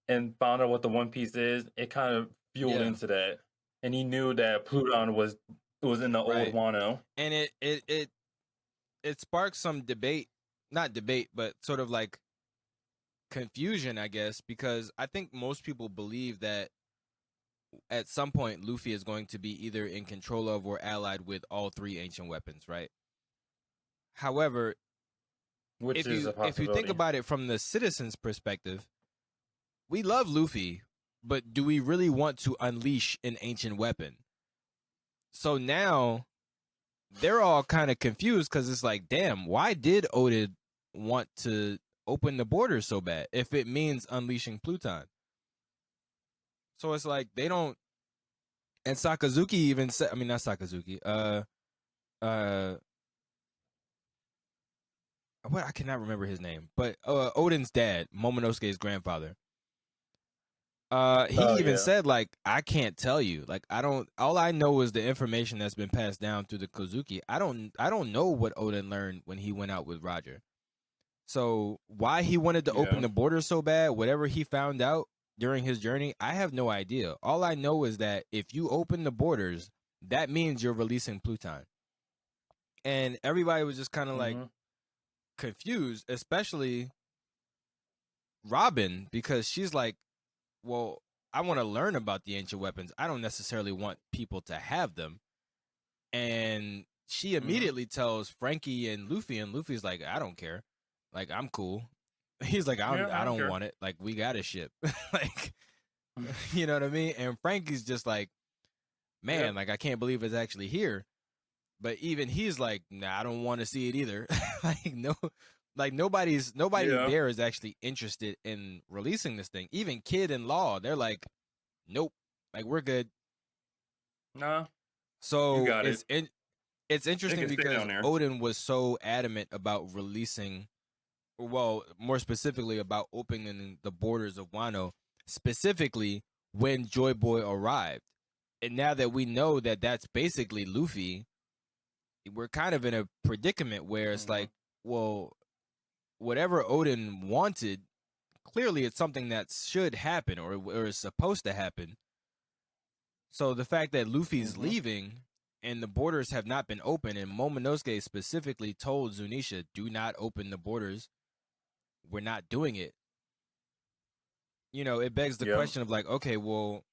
and found out what the One Piece is. It kind of fueled into that, and he knew that Pluton was in the old Wano, and it sparked some debate, not debate, but sort of like confusion, I guess, because I think most people believe that at some point Luffy is going to be either in control of or allied with all three ancient weapons, right? However, if you think about it from the citizens' perspective, we love Luffy, but do we really want to unleash an ancient weapon? So now they're all kind of confused because it's like, damn, why did Odin want to open the borders so bad if it means unleashing Pluton? So it's like they don't. And Sakazuki even said, I mean, not Sakazuki. What, I cannot remember his name, but Odin's dad, Momonosuke's grandfather. He even said, like, I can't tell you. Like, I don't. All I know is the information that's been passed down through the Kozuki. I don't know what Odin learned when he went out with Roger. So why he wanted to open the border so bad, whatever he found out during his journey, I have no idea. All I know is that if you open the borders, that means you're releasing Pluton. And everybody was just kind of like confused, especially Robin, because she's like, well, I want to learn about the ancient weapons. I don't necessarily want people to have them. And she immediately tells Frankie and Luffy's like, I don't care. Like, I'm cool. He's like, I don't want it. Like, we got a ship. Like, you know what I mean? And Frankie's just like, man, like, I can't believe it's actually here. But even he's like, nah, I don't want to see it either. Nobody there is actually interested in releasing this thing. Even Kid and Law, they're like, nope, like, we're good. Nah. So it's interesting because Odin was so adamant about releasing, well, more specifically about opening the borders of Wano, specifically when Joy Boy arrived. And now that we know that that's basically Luffy, we're kind of in a predicament where it's like, well, whatever Odin wanted, clearly it's something that should happen or is supposed to happen. So the fact that Luffy's leaving and the borders have not been open, and Momonosuke specifically told Zunisha, do not open the borders, we're not doing it. You know, it begs the question of like, okay, well,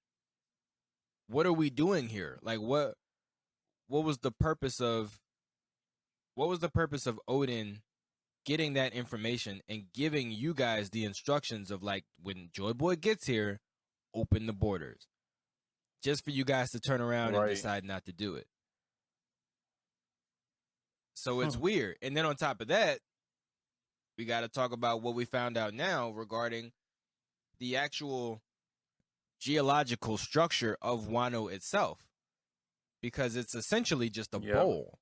what are we doing here? Like, what was the purpose of Odin getting that information and giving you guys the instructions of like, when Joy Boy gets here, open the borders, just for you guys to turn around and decide not to do it? So it's weird. And then on top of that, we got to talk about what we found out now regarding the actual geological structure of Wano itself, because it's essentially just a bowl.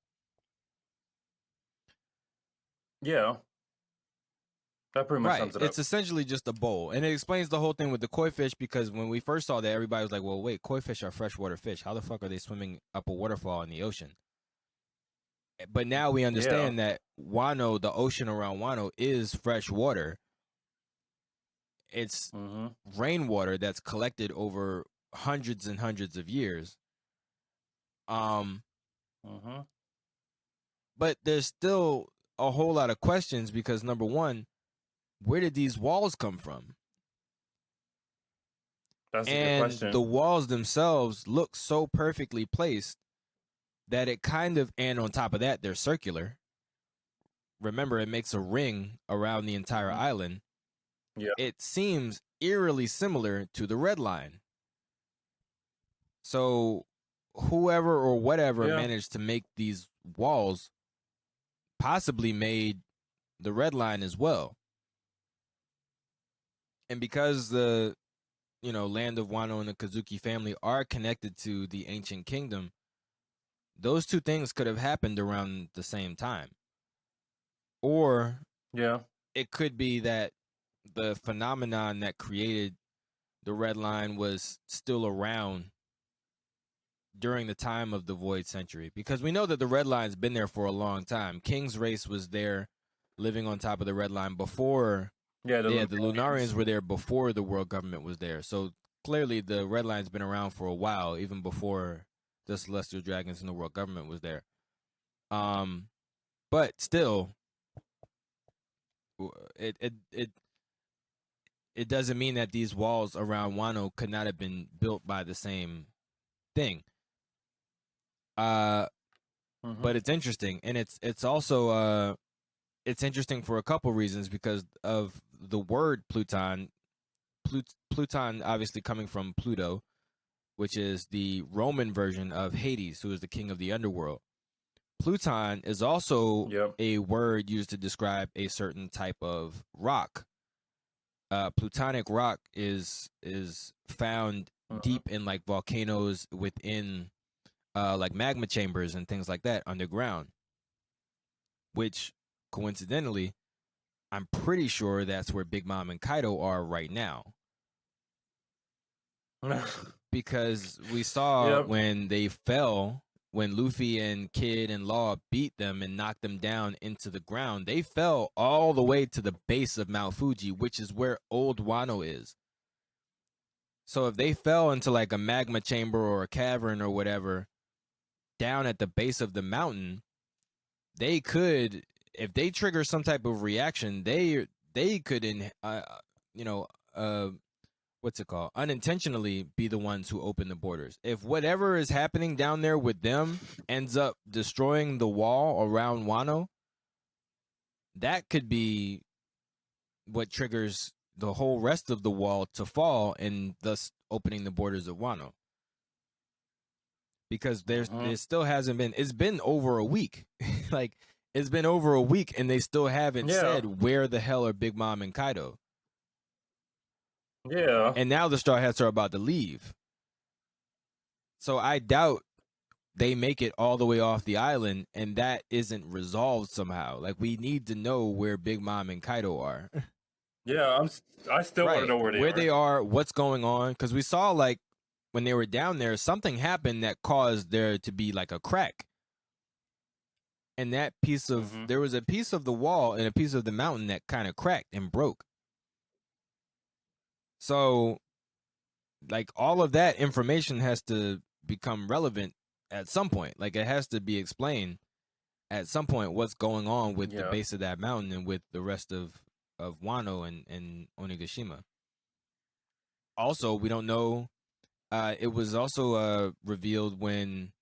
Yeah. That pretty much sums it up. It's essentially just a bowl. And it explains the whole thing with the koi fish, because when we first saw that, everybody was like, well, wait, koi fish are freshwater fish. How the fuck are they swimming up a waterfall in the ocean? But now we understand that Wano, the ocean around Wano, is fresh water. It's rainwater that's collected over hundreds and hundreds of years. Mm-hmm. But there's still a whole lot of questions because number one, where did these walls come from? That's a good And question. the walls themselves look so perfectly placed that it kind of, and on top of that, they're circular. Remember, it makes a ring around the entire Mm-hmm. island. Yeah. It seems eerily similar to the red line. So whoever or whatever Yeah. managed to make these walls possibly made the red line as well. And because the land of Wano and the Kazuki family are connected to the ancient kingdom, those two things could have happened around the same time. Or Yeah. it could be that the phenomenon that created the red line was still around during the time of the Void Century, because we know that the red line's been there for a long time. King's race was there living on top of the red line before. Yeah. Yeah, the Lunarians were there before the world government was there. So clearly the red line's been around for a while, even before the celestial dragons and the world government was there. But still, it it it it doesn't mean that these walls around Wano could not have been built by the same thing. But it's interesting, and it's also it's interesting for a couple reasons because of the word Pluton. Pluton obviously coming from Pluto, which is the Roman version of Hades, who is the king of the underworld. Pluton is also Yep. a word used to describe a certain type of rock. Plutonic rock is found deep in like volcanoes within like magma chambers and things like that underground, which coincidentally, I'm pretty sure that's where Big Mom and Kaido are right now. Because we saw when they fell, when Luffy and Kid and Law beat them and knocked them down into the ground, they fell all the way to the base of Mount Fuji, which is where Old Wano is. So if they fell into like a magma chamber or a cavern or whatever down at the base of the mountain, they could, if they trigger some type of reaction, they could what's it called, unintentionally be the ones who open the borders. If whatever is happening down there with them ends up destroying the wall around Wano, that could be what triggers the whole rest of the wall to fall and thus opening the borders of Wano. Because there still hasn't been, it's been over a week. Like, it's been over a week and they still haven't said where the hell are Big Mom and Kaido. Yeah. And now the Straw Hats are about to leave. So I doubt they make it all the way off the island and that isn't resolved somehow. Like, we need to know where Big Mom and Kaido are. Yeah, I still want to know where they are, what's going on. Because we saw, like, when they were down there, something happened that caused there to be like a crack. And that piece of, there was a piece of the wall and a piece of the mountain that kind of cracked and broke. So, like, all of that information has to become relevant at some point. Like, it has to be explained at some point what's going on with the base of that mountain and with the rest of Wano and Onigashima. Also, we don't know. It was also revealed when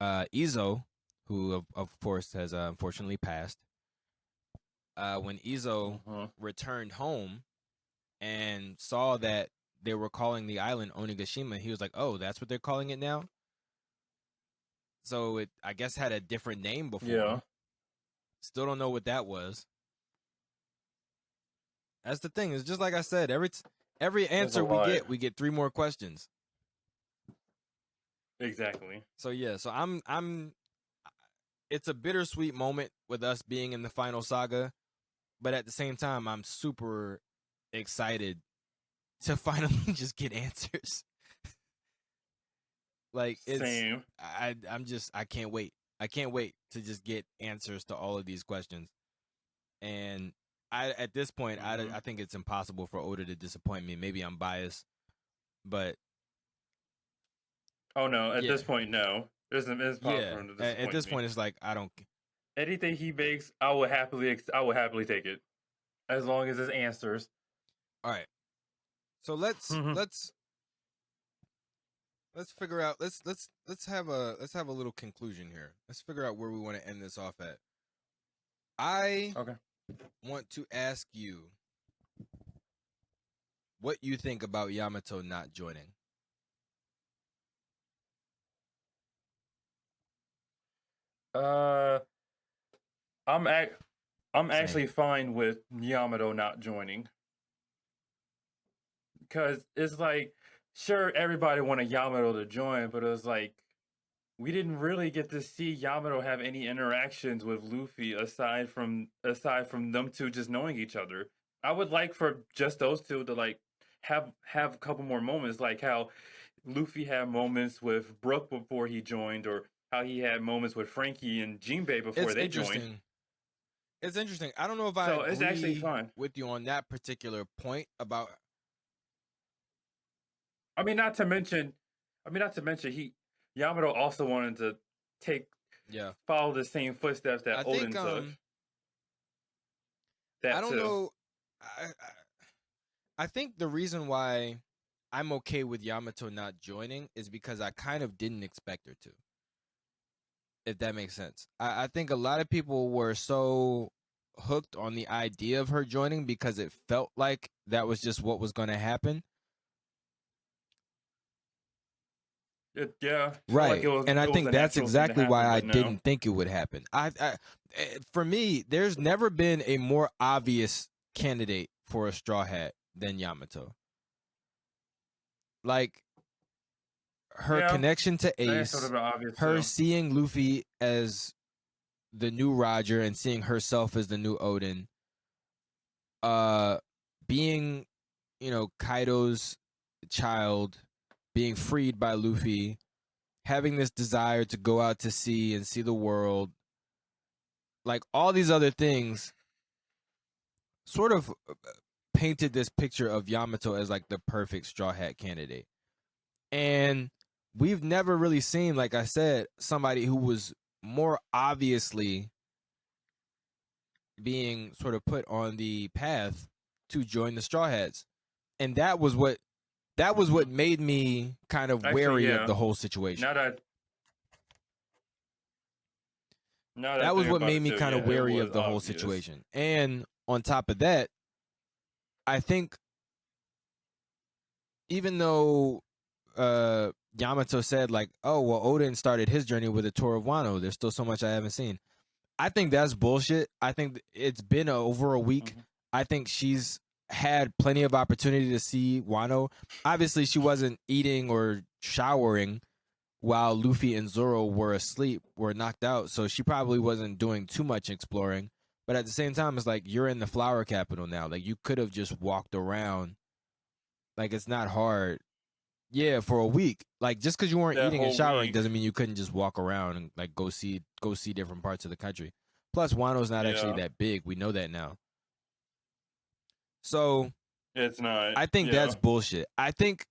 Izo, who of course has unfortunately passed, when Izo returned home and saw that they were calling the island Onigashima, he was like, "Oh, that's what they're calling it now." So it, I guess, had a different name before. Yeah. Still don't know what that was. That's the thing. It's just like I said. Every answer we get 3 more questions. Exactly. So yeah. So I'm. It's a bittersweet moment with us being in the final saga, but at the same time, I'm super excited to finally just get answers. Like, it's Same. I can't wait. I can't wait to just get answers to all of these questions. And at this point, I think it's impossible for Oda to disappoint me. Maybe I'm biased, but oh no, at this point, no. It's far Yeah. for him to At disappoint this me. point, it's like I don't. Anything he makes, I would happily take it, as long as it answers. All right. So let's figure out. Let's have a little conclusion here. Let's figure out where we want to end this off at. I Okay. want to ask you what you think about Yamato not joining. Uh, I'm ac- I'm Same. actually fine with Yamato not joining, because it's like, sure, everybody wanted Yamato to join, but it was like we didn't really get to see Yamato have any interactions with Luffy aside from them two just knowing each other. I would like for just those two to like have a couple more moments, like how Luffy had moments with Brook before he joined, or how he had moments with Frankie and Jinbei before It's they joined. interesting. It's interesting. I don't know if I So it's actually agree fine. with you on that particular point about. I mean, not to mention he Yamato also wanted to take Yeah. follow the same footsteps that I Odin think took. I That don't too. know. I think the reason why I'm okay with Yamato not joining is because I kind of didn't expect her to. If that makes sense. I think a lot of people were so hooked on the idea of her joining because it felt like that was just what was going to happen. Yeah, felt like Right. And I it was think a that's natural thing to exactly why happen, I but no. didn't think it would happen. For me, there's never been a more obvious candidate for a straw hat than Yamato. Like her Yeah, connection to that's sort Ace, of obvious her too. seeing Luffy as the new Roger and seeing herself as the new Odin, uh being, Kaido's child, being freed by Luffy, having this desire to go out to sea and see the world, like all these other things sort of painted this picture of Yamato as like the perfect straw hat candidate. And we've never really seen, like I said, somebody who was more obviously being sort of put on the path to join the Straw Hats. And that was what Hmm. made me kind of Actually, wary of yeah. the whole situation. Now that now that I That was think what about made it me too, kind yeah, of it wary was of the whole obvious. situation. And on top of that, I think even though Yamato said like, "Oh, well, Odin started his journey with a tour of Wano. There's still so much I haven't seen." I think that's bullshit. I think it's been over a week. Hmm. I think she's had plenty of opportunity to see Wano. Obviously, she wasn't eating or showering while Luffy and Zoro were knocked out. So she probably wasn't doing too much exploring. But at the same time, it's like you're in the flower capital now. Like you could have just walked around. Like it's not hard. Yeah, for a week. Like just because you weren't That eating and whole showering week, doesn't mean you couldn't just walk around and like go see different parts of the country. Plus, Wano's not actually yeah, that big. We know that now. So it's not. I think Yeah, that's bullshit. I think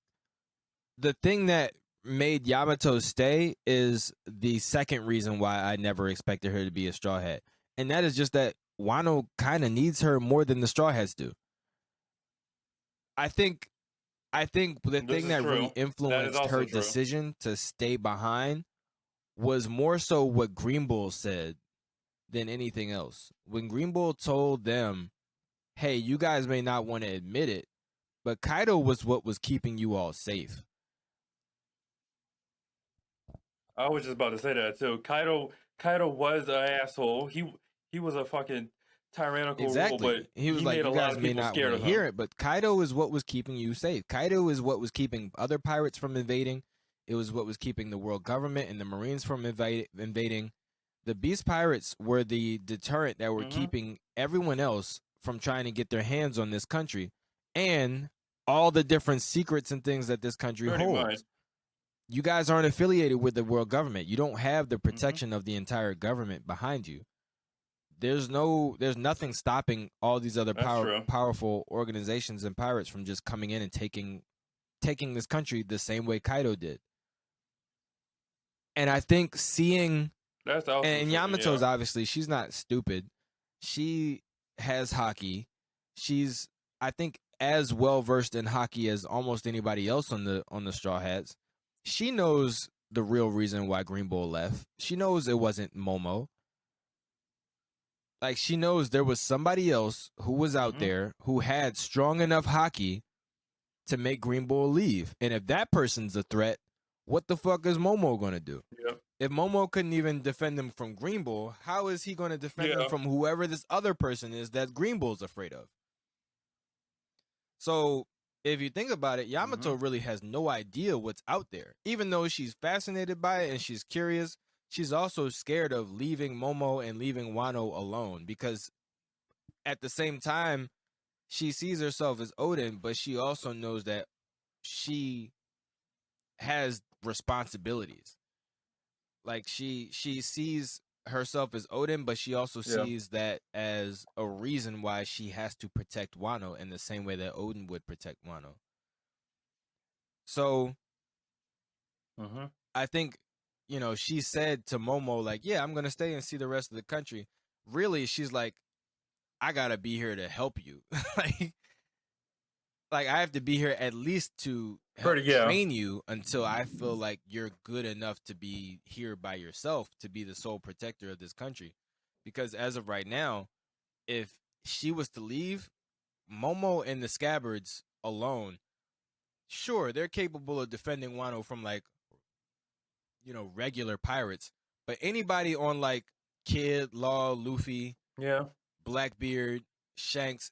the thing that made Yamato stay is the second reason why I never expected her to be a Straw Hat. And that is just that Wano kind of needs her more than the Straw Hats do. I think I think the this thing is that really true. That is influenced her also true. decision to stay behind was more so what Green Bull said than anything else. When Green Bull told them, "Hey, you guys may not want to admit it, but Kaido was what was keeping you all safe." I was just about to say that too. Kaido was an asshole. He was a fucking tyrannical rule, but Exactly. He was he like, made a "You lot guys of may people not want scared to of hear him. it, but Kaido is what was keeping you safe. Kaido is what was keeping other pirates from invading. It was what was keeping the world government and the Marines from invading. The Beast Pirates were the deterrent that were Hmm. keeping everyone else from trying to get their hands on this country and all the different secrets and things that this country Pretty much. holds. You guys aren't affiliated with the world government. You don't have the Hmm. protection of the entire government behind you. There's nothing stopping all these other That's true. powerful organizations and pirates from just coming in and taking this country the same way Kaido did. And I think seeing, That's also and true. Yamato's Yeah. obviously, she's not stupid. She has hockey. She's, I think, as well versed in hockey as almost anybody else on the Straw Hats. She knows the real reason why Green Bull left. She knows it wasn't Momo. Like, she knows there was somebody else who was out there who had strong enough hockey to make Green Bull leave. And if that person's a threat, what the fuck is Momo gonna do? Yep. If Momo couldn't even defend him from Green Bull, how is he going to defend him Yeah. from whoever this other person is that Green Bull's afraid of? So if you think about it, Yamato really has no idea what's out there. Even though she's fascinated by it and she's curious, she's also scared of leaving Momo and leaving Wano alone, because at the same time, she sees herself as Odin, but she also knows that she has responsibilities. Like, she sees herself as Odin, but she also sees that as a reason why she has to protect Wano in the same way that Odin would protect Wano. So I think, she said to Momo, like, yeah, I'm gonna stay and see the rest of the country. Really, she's like, I gotta be here to help you. like I have to be here at least to help train you until I feel like you're good enough to be here by yourself, to be the sole protector of this country. Because as of right now, if she was to leave, Momo and the Scabbards alone, sure, they're capable of defending Wano from, like, regular pirates. But anybody on, like, Kid, Law, Luffy, Blackbeard, Shanks,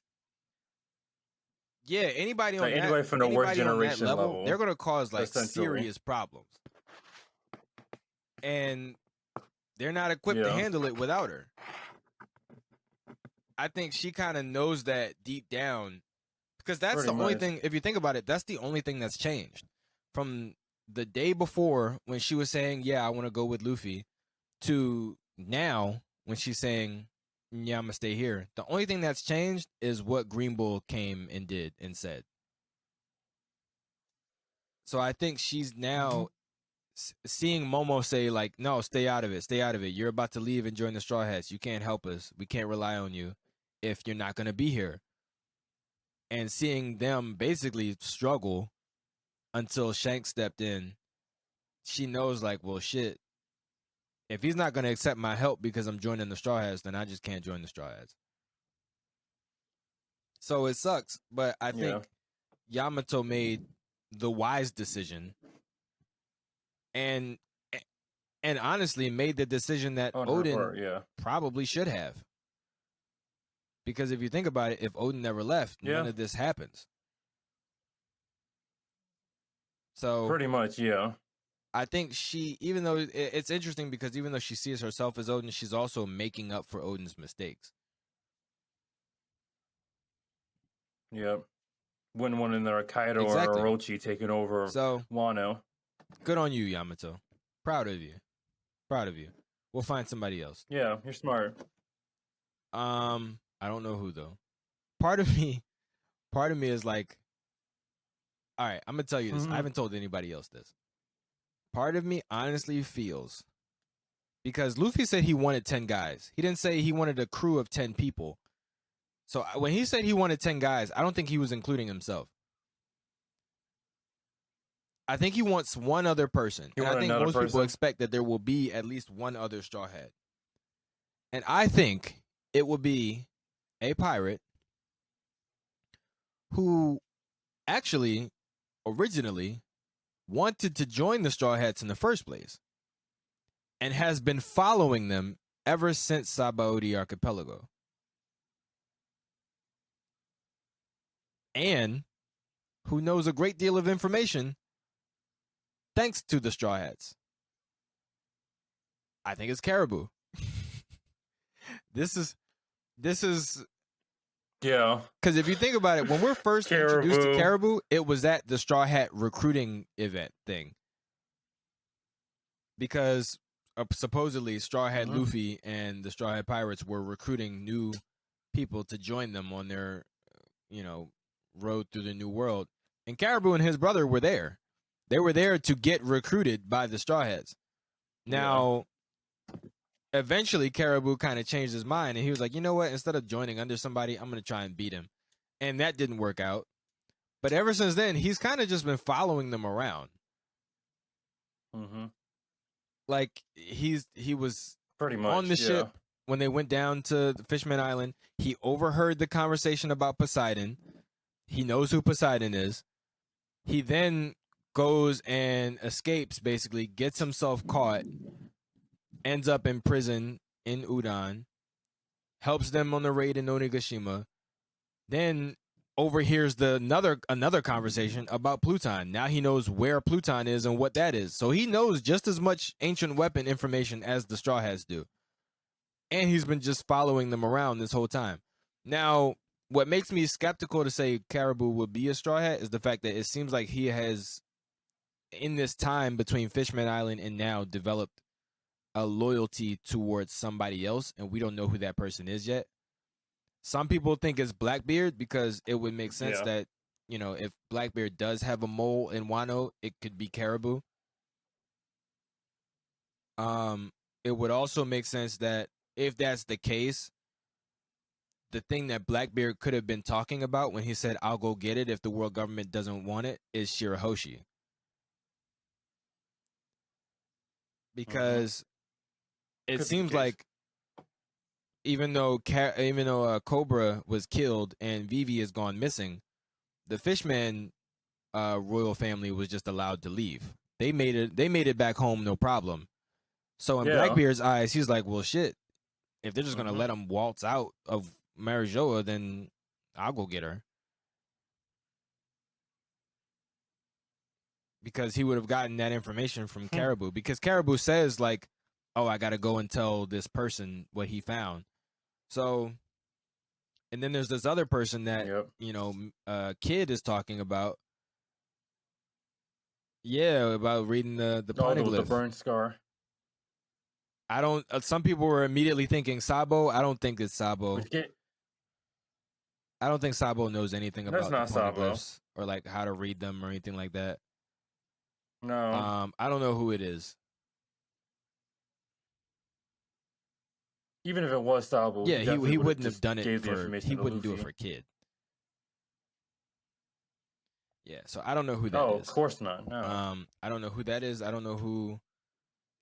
anybody on anybody from the worst generation on that level, they're gonna cause, like, serious problems, and they're not equipped to handle it without her. I think she kind of knows that deep down, because that's the only thing. If you think about it, that's the only thing that's changed from the day before when she was saying, "Yeah, I want to go with Luffy," to now when she's saying, "Yeah, I'm gonna stay here." The only thing that's changed is what Green Bull came and did and said. So I think she's now seeing Momo say, like, no, stay out of it. Stay out of it. You're about to leave and join the Straw Hats. You can't help us. We can't rely on you if you're not going to be here. And seeing them basically struggle until Shanks stepped in, she knows, like, well, shit, if he's not going to accept my help because I'm joining the Straw Hats, then I just can't join the Straw Hats. So it sucks, but I think Yamato made the wise decision and honestly made the decision that Odin probably should have. Because if you think about it, if Odin never left, none of this happens. So pretty much, I think she, even though it's interesting, because even though she sees herself as Odin, she's also making up for Odin's mistakes. Yep. Wouldn't want another Kaido or Orochi taking over Wano. Good on you, Yamato. Proud of you. Proud of you. We'll find somebody else. Yeah, you're smart. I don't know who, though. Part of me is like, all right, I'm gonna tell you this. I haven't told anybody else this. Part of me honestly feels, because Luffy said he wanted 10 guys. He didn't say he wanted a crew of 10 people. So when he said he wanted 10 guys, I don't think he was including himself. I think he wants one other person. And I think most people expect that there will be at least one other Straw Hat. And I think it will be a pirate who actually originally wanted to join the Straw Hats in the first place and has been following them ever since Sabaody Archipelago. And who knows a great deal of information thanks to the Straw Hats. I think it's Caribou. This is because if you think about it, when we're first introduced to Caribou, it was at the Straw Hat recruiting event thing. Because supposedly Straw Hat Luffy and the Straw Hat Pirates were recruiting new people to join them on their, road through the new world. And Caribou and his brother were there. They were there to get recruited by the Straw Hats. Now, eventually, Caribou kind of changed his mind, and he was like, you know what? Instead of joining under somebody, I'm going to try and beat him. And that didn't work out. But ever since then, he's kind of just been following them around. Mm-hmm. Like, he was pretty much on the ship when they went down to the Fishman Island. He overheard the conversation about Poseidon. He knows who Poseidon is. He then goes and escapes, basically, gets himself caught, ends up in prison in Udon, helps them on the raid in Onigashima, then overhears another conversation about Pluton. Now he knows where Pluton is and what that is. So he knows just as much ancient weapon information as the Straw Hats do. And he's been just following them around this whole time. Now, what makes me skeptical to say Caribou would be a Straw Hat is the fact that it seems like he has, in this time between Fishman Island and now, developed a loyalty towards somebody else, and we don't know who that person is yet. Some people think it's Blackbeard because it would make sense that, you know, if Blackbeard does have a mole in Wano, it could be Caribou. It would also make sense that if that's the case, the thing that Blackbeard could have been talking about when he said, I'll go get it if the world government doesn't want it, is Shirahoshi. Because it seems like even though Cobra was killed and Vivi has gone missing, the Fishman royal family was just allowed to leave. They made it back home, no problem. So in Blackbeard's eyes, he's like, well, shit, if they're just going to let him waltz out of Marijoa, then I'll go get her. Because he would have gotten that information from Caribou. Because Caribou says, like, oh, I got to go and tell this person what he found. So, and then there's this other person that, you know, Kid is talking about. Yeah, about reading the poneglyph. The burn scar. I don't. Some people were immediately thinking Sabo. I don't think it's Sabo. I don't think Sabo knows anything about the poneglyphs or like how to read them or anything like that. No. I don't know who it is. Even if it was Sabo, yeah, he wouldn't have done it for. He wouldn't do it for Kid. Yeah, so I don't know who that is. Oh, of course not. No. I don't know who that is. I don't know who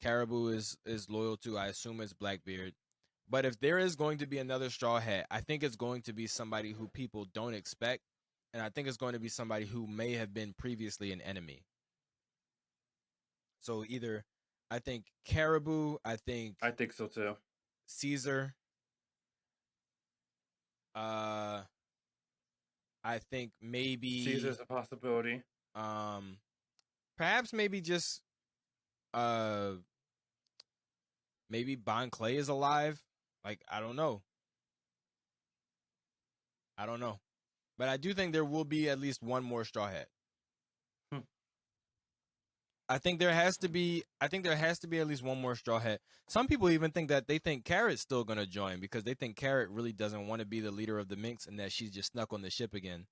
Caribou is loyal to. I assume it's Blackbeard. But if there is going to be another Straw Hat, I think it's going to be somebody who people don't expect, and I think it's going to be somebody who may have been previously an enemy. So either, I think Caribou, I think so too. Caesar. I think maybe Caesar's a possibility. Perhaps maybe just maybe Bon Clay is alive. Like, I don't know. But I do think there will be at least one more Straw Hat. I think there has to be at least one more Straw Hat. Some people even think that they think Carrot's still going to join because they think Carrot really doesn't want to be the leader of the Minx and that she's just snuck on the ship again.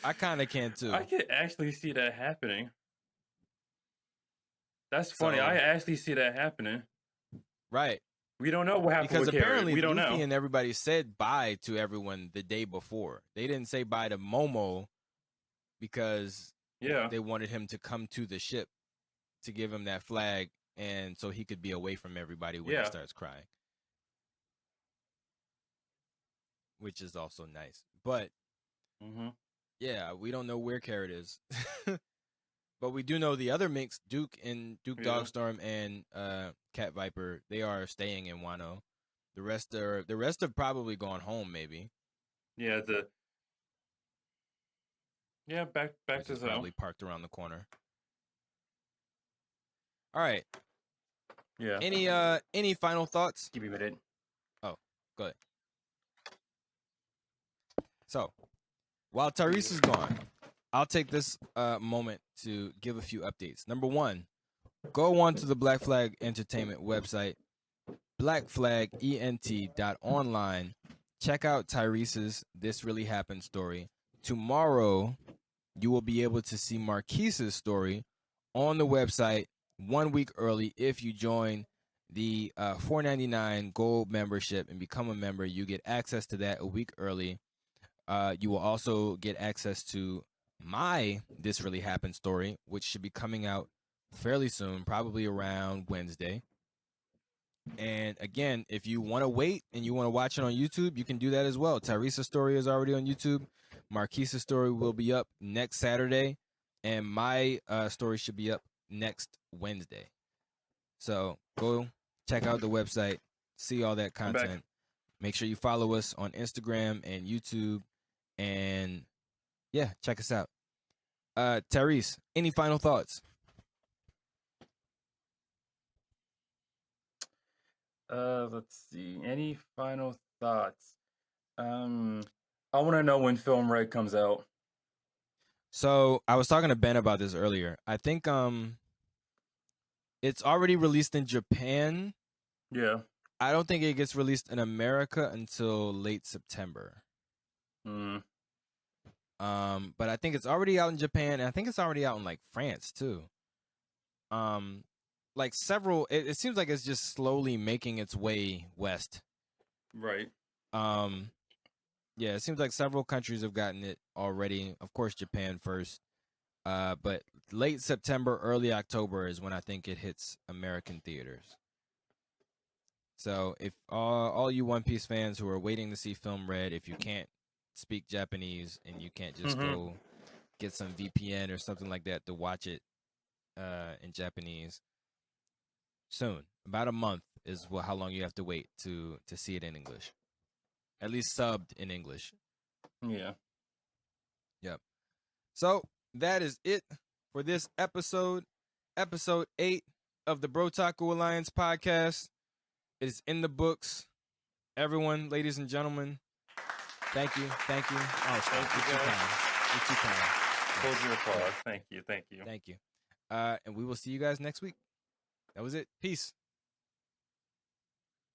I kind of can too. I can actually see that happening. That's funny. I actually see that happening. Right. We don't know what happened because with apparently Carrot. We don't Luffy know. and everybody said bye to everyone the day before. They didn't say bye to Momo because they wanted him to come to the ship to give him that flag and so he could be away from everybody when he starts crying. Which is also nice. But yeah, we don't know where Carrot is. But we do know the other Minx, Duke Dogstorm and Cat Viper, they are staying in Wano. The rest have probably gone home, maybe. Yeah, back to Zone. Probably parked around the corner. All right. Yeah. Any final thoughts? Give me a minute. Oh, go ahead. So, while Tyrese is gone, I'll take this moment to give a few updates. Number one, go on to the Black Flag Entertainment website, blackflagent.online. Check out Tyrese's This Really Happened story. Tomorrow, you will be able to see Marquise's story on the website 1 week early if you join the $4.99 gold membership and become a member. You get access to that a week early. You will also get access to my This Really Happened story, which should be coming out fairly soon, probably around Wednesday. And again, if you want to wait and you want to watch it on YouTube, you can do that as well. Tyresa's story is already on YouTube. Marquise's story will be up next Saturday, and my story should be up next Wednesday. So go check out the website, see all that I'm back. content. Make sure you follow us on Instagram and YouTube, and yeah, check us out. Tyrese, any final thoughts? Let's see. Any final thoughts? I want to know when Film Red comes out. So I was talking to Ben about this earlier. I think it's already released in Japan. Yeah. I don't think it gets released in America until late September. Mm. But I think it's already out in Japan, and I think it's already out in like France too. Like several. It seems like it's just slowly making its way west. Right. Yeah, it seems like several countries have gotten it already. Of course, Japan first. But late September, early October is when I think it hits American theaters. So if all you One Piece fans who are waiting to see Film Red, if you can't speak Japanese and you can't just go get some VPN or something like that to watch it in Japanese, soon, about a month is how long you have to wait to see it in English, at least subbed in English. Yeah. Yep. So that is it for this episode 8 of the BrOtaku Alliance podcast. It is in the books. Everyone, ladies and gentlemen, thank you. Oh, Thank you, you're guys. too kind. Hold your applause. Thank you. Thank you. And we will see you guys next week. That was it. Peace.